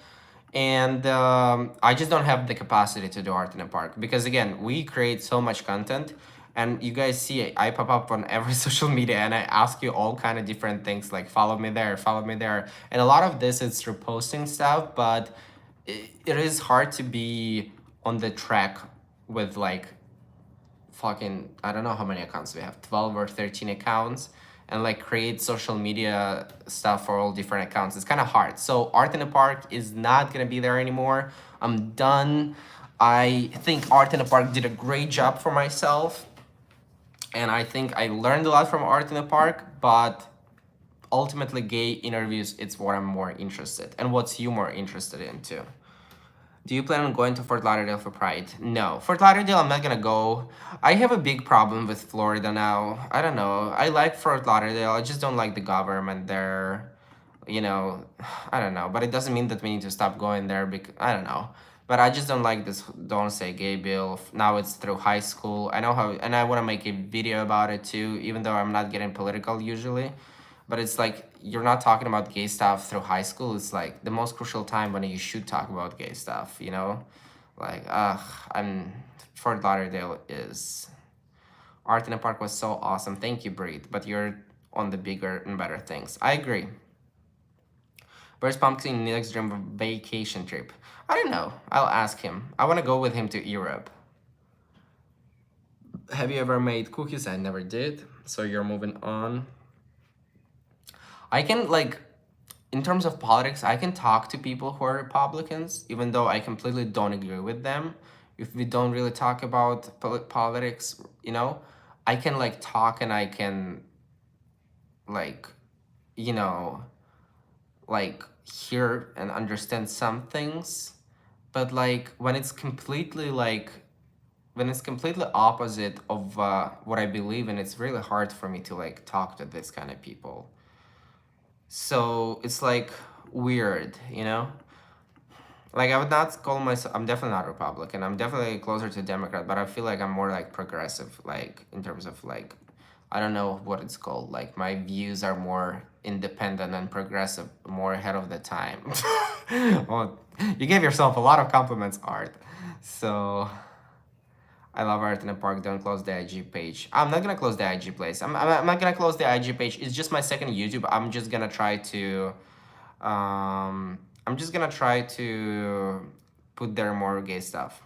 And I just don't have the capacity to do art in a park because again, we create so much content, and you guys see it, I pop up on every social media and I ask you all kind of different things like follow me there, and a lot of this is through posting stuff, but it is hard to be on the track with like fucking I don't know how many accounts we have, 12 or 13 accounts, and like create social media stuff for all different accounts. It's kind of hard. So art in the park is not gonna be there anymore. I'm done. I think art in the park did a great job for myself, and I think I learned a lot from art in the park, but ultimately gay interviews, it's what I'm more interested, and what's you more interested in too. Do you plan on going to Fort Lauderdale for Pride? No. Fort Lauderdale, I'm not gonna go. I have a big problem with Florida now. I don't know. I like Fort Lauderdale. I just don't like the government there. You know, I don't know. But it doesn't mean that we need to stop going there because, I don't know. But I just don't like this Don't Say Gay bill. Now it's through high school. I know how, and I wanna make a video about it too, even though I'm not getting political usually. But it's like you're not talking about gay stuff through high school. It's like the most crucial time when you should talk about gay stuff, you know? Like, I'm Fort Lauderdale is art in the park was so awesome. Thank you, Breed. But you're on the bigger and better things. I agree. Where's Pumpkin next dream vacation trip? I don't know. I'll ask him. I want to go with him to Europe. Have you ever made cookies? I never did. So you're moving on. I can like, in terms of politics, I can talk to people who are Republicans, even though I completely don't agree with them. If we don't really talk about politics, you know, I can like talk and I can like, you know, like hear and understand some things. But like when it's completely opposite of what I believe in, it's really hard for me to like talk to this kind of people. So it's like weird, you know? Like I would not call myself, I'm definitely not Republican. I'm definitely closer to Democrat, but I feel like I'm more like progressive, like in terms of like, I don't know what it's called. Like my views are more independent and progressive, more ahead of the time. Well, you gave yourself a lot of compliments, Art. So I love art in the park. Don't close the IG page. I'm not gonna close the IG place. I'm not gonna close the IG page. It's just my second YouTube. I'm just gonna try to, put there more gay stuff.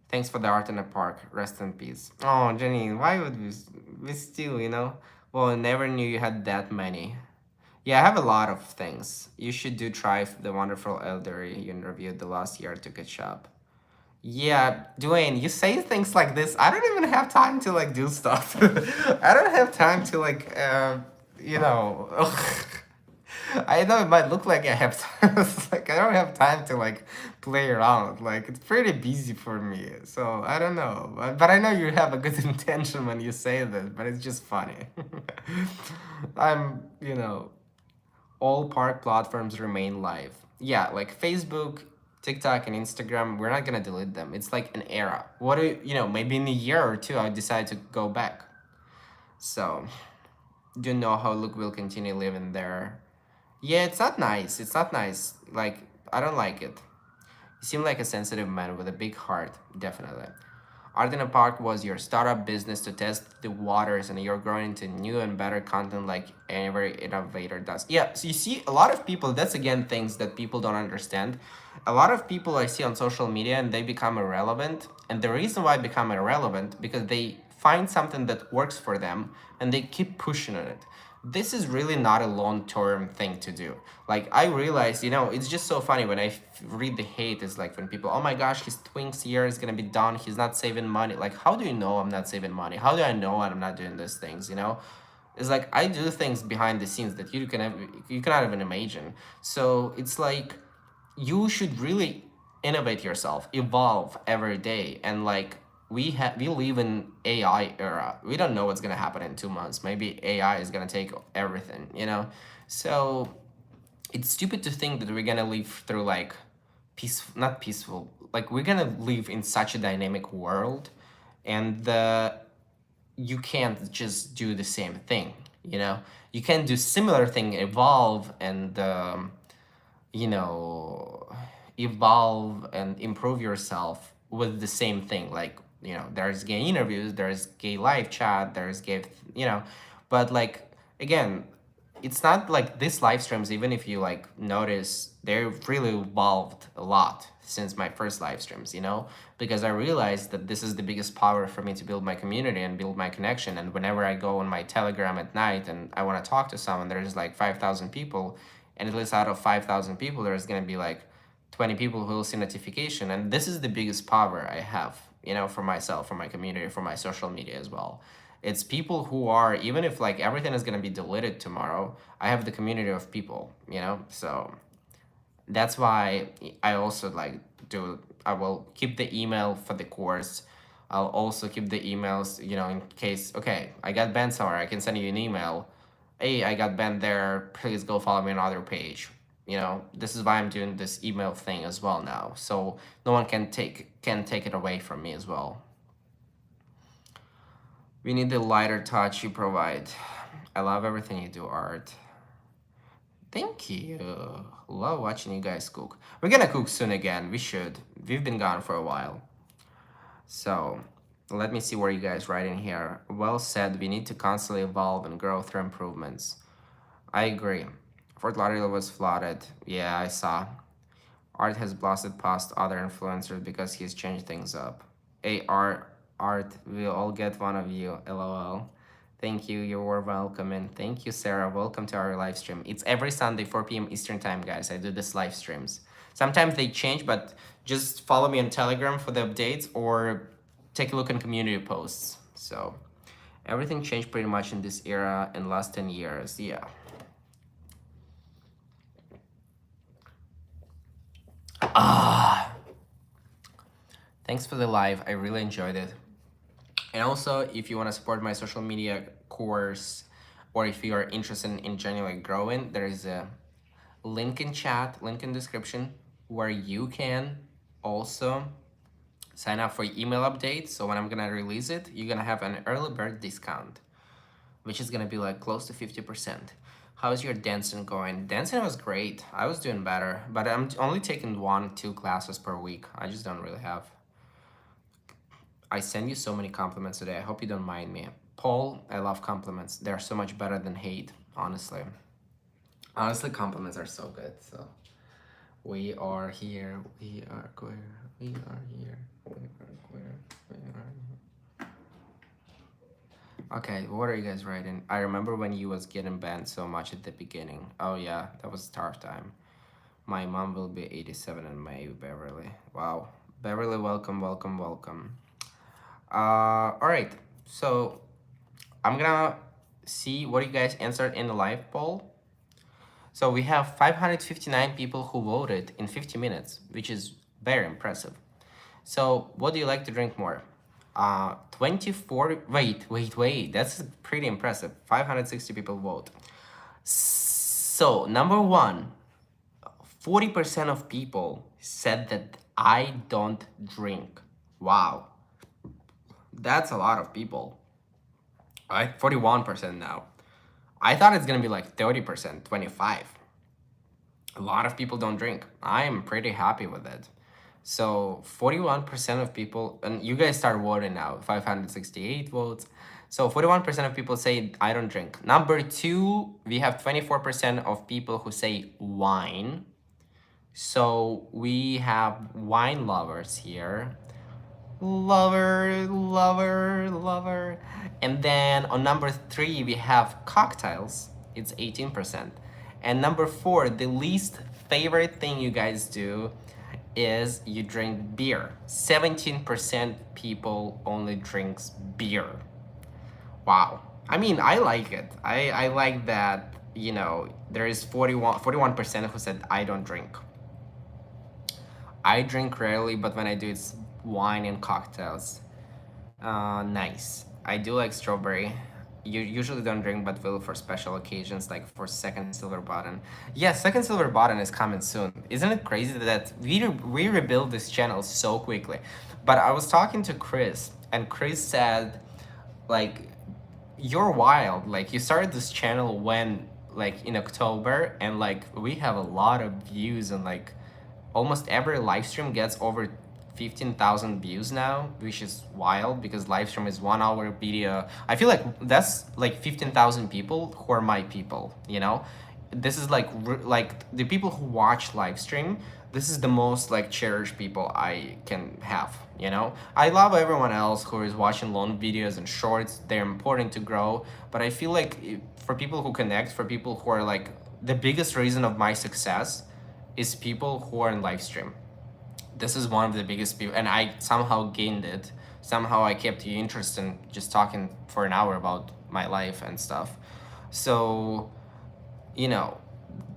Thanks for the art in the park. Rest in peace. Oh, Jenny, why would we still, you know? Well, I never knew you had that many. Yeah, I have a lot of things. You should do try the wonderful elderly you interviewed the last year to catch up. Yeah, Dwayne, you say things like this. I don't even have time to like do stuff. I don't have time to like, you know. I know it might look like I have time. It's like I don't have time to like play around. Like it's pretty busy for me. So I don't know. But I know you have a good intention when you say this, but it's just funny. I'm, you know, all park platforms remain live. Yeah, like Facebook, TikTok, and Instagram, we're not gonna delete them. It's like an era. What do you know? Maybe in a year or two, I decide to go back. So, do you know how Luke will continue living there? Yeah, it's not nice. It's not nice. Like, I don't like it. You seem like a sensitive man with a big heart, definitely. Art in a Park was your startup business to test the waters, and you're growing into new and better content like every innovator does. Yeah, so you see, a lot of people, that's again things that people don't understand. A lot of people I see on social media and they become irrelevant. And the reason why they become irrelevant, because they find something that works for them and they keep pushing on it. This is really not a long-term thing to do. Like, I realized, it's just so funny when I read the hate. It's like when people, oh my gosh, his twinks year is gonna be done, he's not saving money. Like, how do you know I'm not saving money? How do I know I'm not doing these things, It's like I do things behind the scenes that you cannot even imagine. So it's like you should really innovate yourself, evolve every day. And like we live in AI era. We don't know what's gonna happen in 2 months. Maybe AI is gonna take everything. So it's stupid to think that we're gonna live through like not peaceful, like we're gonna live in such a dynamic world, and you can't just do the same thing. You can do similar thing, evolve, and you know evolve and improve yourself with the same thing. Like, there's gay interviews, there's gay live chat, there's gay, but like, again, it's not like these live streams, even if you like notice, they've really evolved a lot since my first live streams, because I realized that this is the biggest power for me to build my community and build my connection. And whenever I go on my Telegram at night and I want to talk to someone, there's like 5,000 people, and at least out of 5,000 people, there's going to be like 20 people who will see notification. And this is the biggest power I have, for myself, for my community, for my social media as well. It's people who are, even if like everything is going to be deleted tomorrow, I have the community of people. So that's why I also like I will keep the email for the course. I'll also keep the emails, in case, okay, I got banned somewhere, I can send you an email. Hey, I got banned there, please go follow me on other page. This is why I'm doing this email thing as well now. So no one can take it away from me as well. We need the lighter touch you provide. I love everything you do, Art. Thank you. Love watching you guys cook. We're gonna cook soon again. We should. We've been gone for a while. So let me see what you guys write in here. Well said. We need to constantly evolve and grow through improvements. I agree. Fort Lauderdale was flooded. Yeah, I saw. Art has blasted past other influencers because he's changed things up. Art, we'll all get one of you. LOL. Thank you. You're welcome. And thank you, Sarah. Welcome to our live stream. It's every Sunday, 4 p.m. Eastern time, guys. I do this live streams. Sometimes they change, but just follow me on Telegram for the updates or take a look on community posts. So everything changed pretty much in this era in last 10 years. Yeah. Thanks for the live. I really enjoyed it. And also, if you want to support my social media course, or if you are interested in genuinely growing, there is a link in chat, link in description, where you can also sign up for email updates. So when I'm gonna release it, you're gonna have an early bird discount, which is gonna be like close to 50%. How's your dancing going? Dancing was great. I was doing better, but I'm only taking 1-2 classes per week. I just don't really have. I send you so many compliments today. I hope you don't mind me. Paul, I love compliments. They're so much better than hate, honestly. Honestly, compliments are so good. So we are here. We are queer. We are here. We are queer. We are here. Okay, what are you guys writing? I remember when you was getting banned so much at the beginning. Oh yeah, that was a tough time. My mom will be 87 in May, Beverly. Wow. Beverly, welcome, welcome, welcome. All right, so I'm gonna see what you guys answered in the live poll. So we have 559 people who voted in 50 minutes, which is very impressive. So what do you like to drink more? 24, wait, that's pretty impressive. 560 people vote. So number one, 40% of people said that I don't drink. Wow. That's a lot of people. All right, 41% now. I thought it's gonna be like 30%, 25. A lot of people don't drink. I am pretty happy with it. So 41% of people, and you guys start voting now, 568 votes. So 41% of people say I don't drink. Number two, we have 24% of people who say wine. So we have wine lovers here. Lover. And then on number three, we have cocktails. It's 18%. And number four, the least favorite thing you guys do is you drink beer. 17% people only drinks beer. Wow. I mean, I like it. I like that, you know, there is 41% who said I don't drink. I drink rarely, but when I do, it's wine and cocktails. Nice. I do like strawberry. You usually don't drink, but will for special occasions, like for second silver button. Yeah, second silver button is coming soon. Isn't it crazy that we rebuild this channel so quickly? But I was talking to Chris, and Chris said, like, you're wild. Like, you started this channel when, like, in October, and like we have a lot of views, and like almost every live stream gets over 15,000 views now, which is wild because live stream is 1 hour video. I feel like that's like 15,000 people who are my people, you know? This is like the people who watch live stream, this is the most like cherished people I can have, you know? I love everyone else who is watching long videos and shorts. They're important to grow, but I feel like for people who connect, for people who are like, the biggest reason of my success is people who are in live stream. This is one of the biggest people, and I somehow gained it. Somehow I kept you interested in just talking for an hour about my life and stuff. So, you know,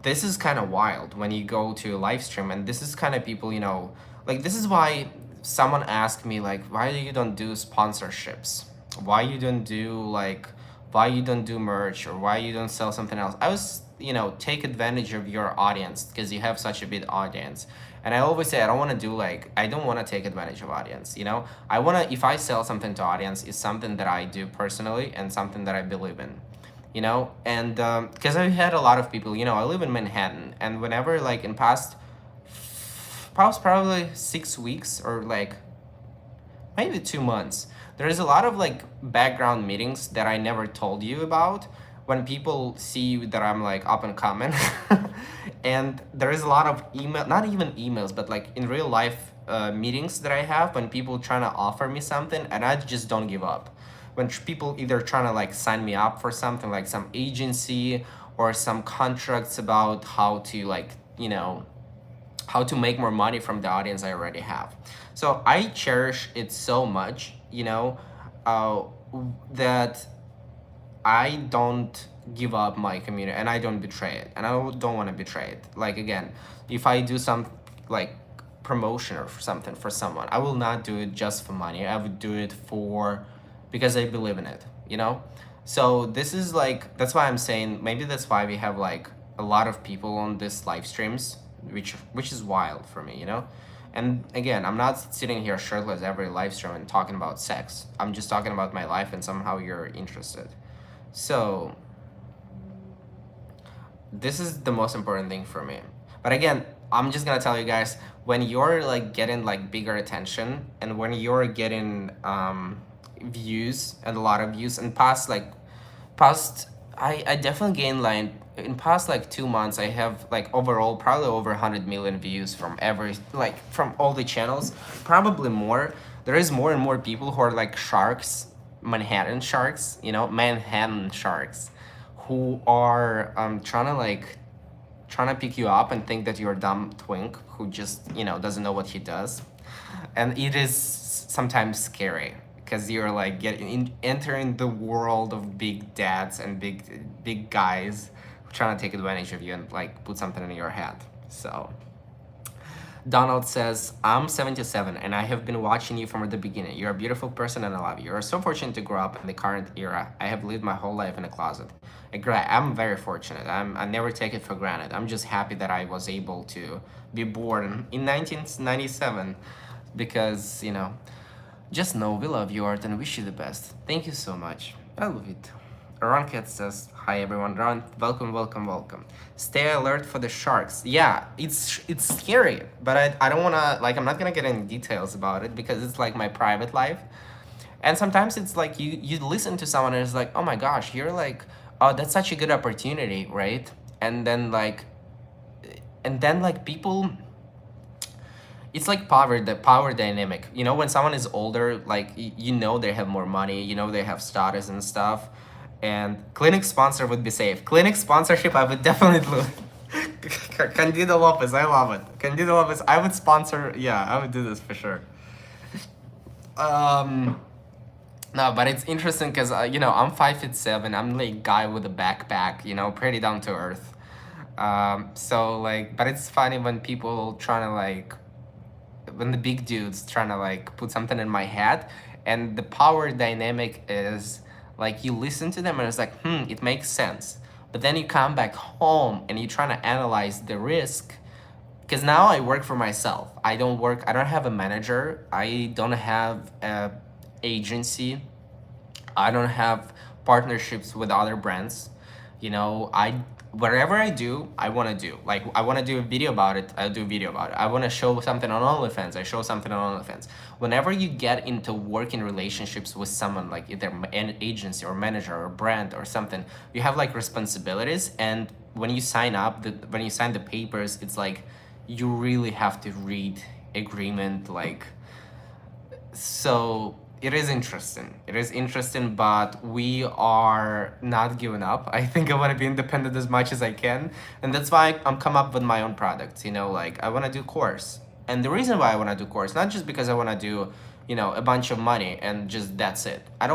this is kind of wild when you go to a live stream, and this is kind of people, you know, like this is why someone asked me like, why you don't do sponsorships? Why you don't do like, why you don't do merch, or why you don't sell something else? I was, you know, take advantage of your audience because you have such a big audience. And I always say I don't want to do like, I don't want to take advantage of audience, you know? I want to, if I sell something to audience, it's something that I do personally and something that I believe in, you know? And because I've had a lot of people, you know, I live in Manhattan, and whenever like in past, probably 6 weeks or like maybe 2 months, there is a lot of like background meetings that I never told you about when people see that I'm like up and coming. And there is a lot of email, not even emails, but like in real life meetings that I have when people trying to offer me something, and I just don't give up. When people either trying to like sign me up for something like some agency or some contracts about how to like, you know, how to make more money from the audience I already have. So I cherish it so much, you know, that I don't give up my community, and I don't betray it, and I don't want to betray it. Like again, if I do some like promotion or something for someone, I will not do it just for money. I would do it for, because I believe in it, you know? So this is like, that's why I'm saying, maybe that's why we have like a lot of people on this live streams, which is wild for me, you know? And again, I'm not sitting here shirtless every live stream and talking about sex. I'm just talking about my life, and somehow you're interested. So this is the most important thing for me. But again, I'm just gonna tell you guys, when you're like getting like bigger attention, and when you're getting views, and a lot of views, and I definitely gained like in past like 2 months, I have like overall probably over 100 million views from from all the channels, probably more. There is more and more people who are like sharks, Manhattan sharks, you know, Manhattan sharks, who are trying to pick you up and think that you're a dumb twink who just, you know, doesn't know what he does. And it is sometimes scary because you're like entering the world of big dads and big guys trying to take advantage of you and like put something in your head. So Donald says, I'm 77 and I have been watching you from the beginning. You're a beautiful person and I love you. You're so fortunate to grow up in the current era. I have lived my whole life in a closet. I'm very fortunate. I never take it for granted. I'm just happy that I was able to be born in 1997 because, you know, just know we love you, Art, and wish you the best. Thank you so much. I love it. Roncat says, "Hi everyone, Ron, welcome, welcome, welcome. Stay alert for the sharks." Yeah, it's scary, but I don't wanna like I'm not gonna get into details about it because it's like my private life. And sometimes it's like you listen to someone and it's like, oh my gosh, you're like, oh, that's such a good opportunity, right? And then like people, it's like the power dynamic. You know, when someone is older, like you know they have more money, you know they have status and stuff. And clinic sponsor would be safe. Clinic sponsorship, I would definitely do. Candido Lopez, I love it. Candido Lopez, I would sponsor. Yeah, I would do this for sure. No, but it's interesting because you know I'm 5'7". I'm like guy with a backpack. You know, pretty down to earth. So like, but it's funny when people trying to like when the big dudes trying to like put something in my head, and the power dynamic is like you listen to them and it's like it makes sense, but then you come back home and you're trying to analyze the risk, because now I work for myself. I don't have a manager, I don't have a agency, I don't have partnerships with other brands. You know, whatever I do, I want to do. Like I want to do a video about it, I'll do a video about it. I want to show something on OnlyFans, I show something on OnlyFans. Whenever you get into working relationships with someone, like either an agency or manager or brand or something, you have like responsibilities. And when you sign up, when you sign the papers, it's like you really have to read agreement, like so it is interesting. It is interesting, but we are not giving up. I think I want to be independent as much as I can, and that's why I'm come up with my own products. You know, like I want to do course, and the reason why I want to do course, not just because I want to do, you know, a bunch of money and just that's it. I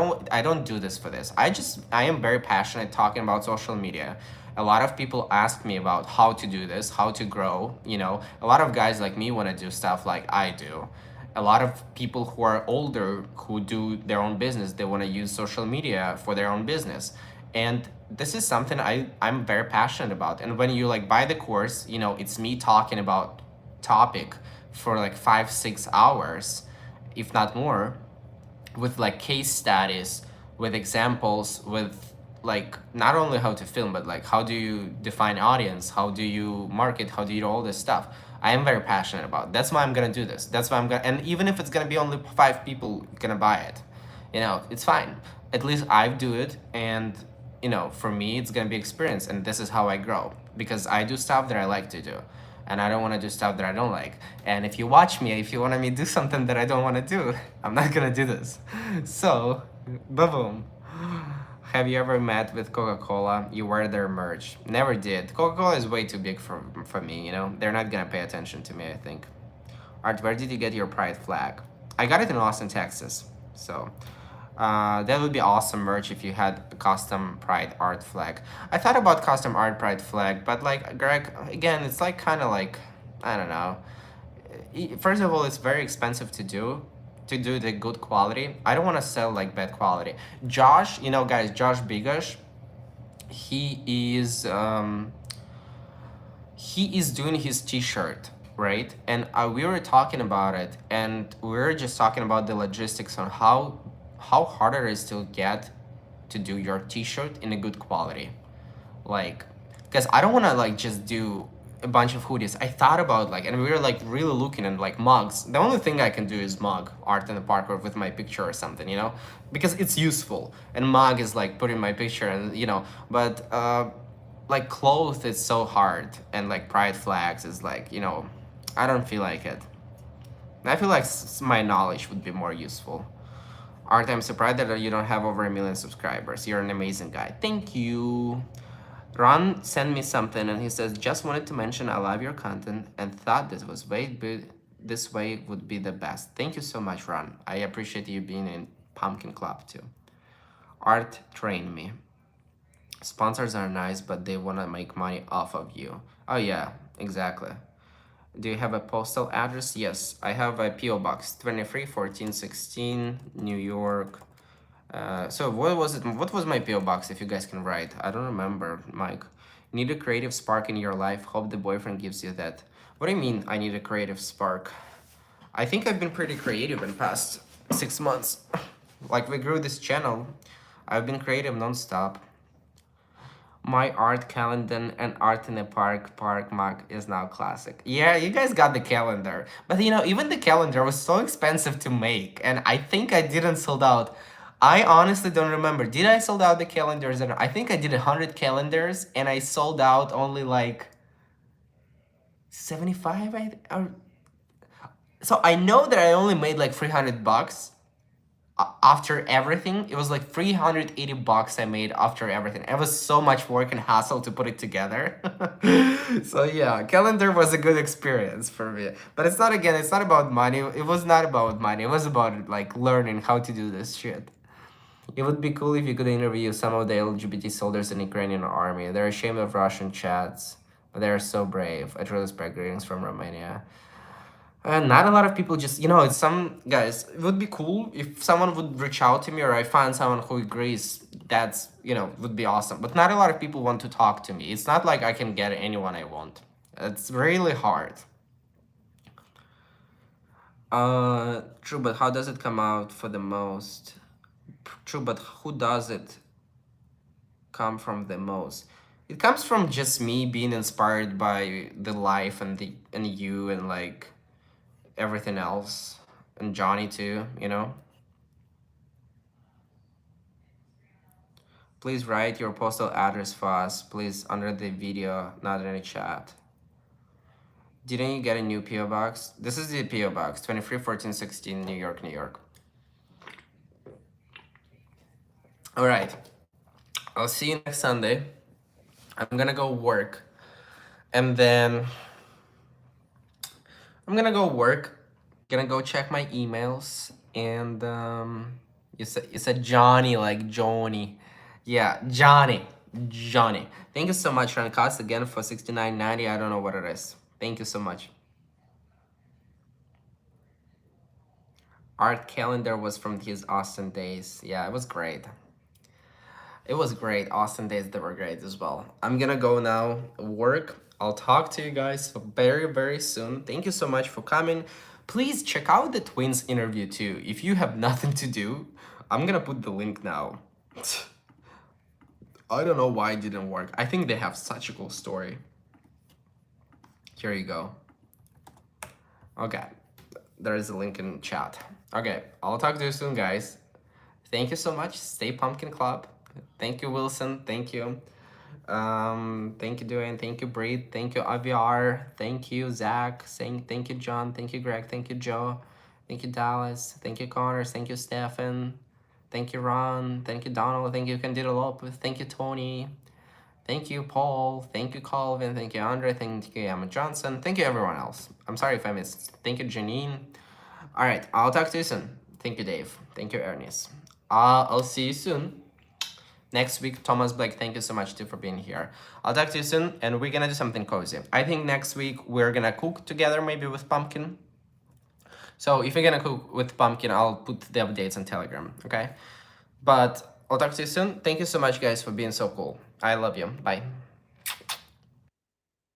don't do this for this. I am very passionate talking about social media. A lot of people ask me about how to do this, how to grow. You know, a lot of guys like me want to do stuff like I do. A lot of people who are older who do their own business, they want to use social media for their own business. And this is something I'm very passionate about. And when you like buy the course, you know, it's me talking about topic for like 5-6 hours, if not more, with like case studies, with examples, with like not only how to film, but like how do you define audience, how do you market, how do you do all this stuff. I am very passionate about. That's why I'm gonna do this. That's why I'm gonna, and even if it's gonna be only 5 people gonna buy it, you know, it's fine. At least I do it, and you know, for me, it's gonna be experience, and this is how I grow because I do stuff that I like to do, and I don't want to do stuff that I don't like. And if you watch me, if you want me to do something that I don't want to do, I'm not gonna do this. So, boom. Have you ever met with Coca-Cola? You wear their merch? Never did. Coca-Cola is way too big for me, you know? They're not gonna pay attention to me, I think. Art, where did you get your pride flag? I got it in Austin, Texas. So, that would be awesome merch if you had a custom pride art flag. I thought about custom art pride flag, but like, Greg, again, it's like kind of like, I don't know. First of all, it's very expensive to do the good quality. I don't want to sell like bad quality. Josh, you know, guys, Josh Bigosh, he is doing his t-shirt, right? And we were talking about it, and we were just talking about the logistics on how hard it is to get to do your t-shirt in a good quality, like, because I don't want to like just do a bunch of hoodies. I thought about like, and we were like really looking at like mugs. The only thing I can do is mug art in the park or with my picture or something, you know, because it's useful. And mug is like putting my picture and, you know, but like clothes is so hard, and like pride flags is like, you know, I don't feel like it. I feel like my knowledge would be more useful. Art, I'm surprised that you don't have over 1 million subscribers. You're an amazing guy. Thank you. Ron sent me something and he says, just wanted to mention I love your content and thought this way would be the best. Thank you so much, Ron. I appreciate you being in Pumpkin Club too. Art trained me. Sponsors are nice, but they want to make money off of you. Oh yeah, exactly. Do you have a postal address? Yes, I have a P.O. Box 231416, New York. So what was it? What was my P.O. box, if you guys can write? I don't remember, Mike. Need a creative spark in your life. Hope the boyfriend gives you that. What do you mean I need a creative spark? I think I've been pretty creative in the past 6 months. Like we grew this channel. I've been creative nonstop. My art calendar and art in the park mug is now classic. Yeah, you guys got the calendar. But you know, even the calendar was so expensive to make, and I think I didn't sold out. I honestly don't remember. Did I sold out the calendars? And I think I did 100 calendars, and I sold out only like 75. So I know that I only made like $300 after everything. It was like $380 I made after everything. It was so much work and hassle to put it together. So yeah, calendar was a good experience for me. But it's not, again, it's not about money. It was not about money. It was about like learning how to do this shit. It would be cool if you could interview some of the LGBT soldiers in Ukrainian army. They're ashamed of Russian chats, but they're so brave. I truly spread greetings from Romania. Not a lot of people just, it's some guys. It would be cool if someone would reach out to me, or I find someone who agrees. That's, would be awesome. But not a lot of people want to talk to me. It's not like I can get anyone I want. It's really hard. True, but how does it come out for the most? True, but who does it come from the most? It comes from just me being inspired by the life and you and like everything else, and Johnny too, Please write your postal address for us, please, under the video, not in any chat. Didn't you get a new PO box? This is the PO box, 231416, New York, New York. All right, I'll see you next Sunday. I'm gonna go work, and then I'm gonna go work, gonna go check my emails, and you said Johnny, like Johnny. Yeah, Johnny. Thank you so much, Rankas, again for $69.90. I don't know what it is. Thank you so much. Art calendar was from his Austin days. Yeah, it was great. It was great. Austin days, they were great as well. I'm gonna go now work. I'll talk to you guys very, very soon. Thank you so much for coming. Please check out the twins interview too. If you have nothing to do, I'm gonna put the link now. I don't know why it didn't work. I think they have such a cool story. Here you go. Okay, there is a link in chat. Okay, I'll talk to you soon, guys. Thank you so much. Stay Pumpkin Club. Thank you, Wilson. Thank you. Thank you, Duane. Thank you, Breed. Thank you, Aviar. Thank you, Zach. Thank you, John. Thank you, Greg. Thank you, Joe. Thank you, Dallas. Thank you, Connor. Thank you, Stefan. Thank you, Ron. Thank you, Donald. Thank you, Candido Lopez. Thank you, Tony. Thank you, Paul. Thank you, Colvin. Thank you, Andre. Thank you, Emma Johnson. Thank you, everyone else. I'm sorry if I missed. Thank you, Janine. All right, I'll talk to you soon. Thank you, Dave. Thank you, Ernest. I'll see you soon. Next week, Thomas Blake, thank you so much too for being here. I'll talk to you soon, and we're gonna do something cozy. I think next week we're gonna cook together, maybe with Pumpkin. So if you're gonna cook with Pumpkin, I'll put the updates on Telegram, okay? But I'll talk to you soon. Thank you so much, guys, for being so cool. I love you. Bye.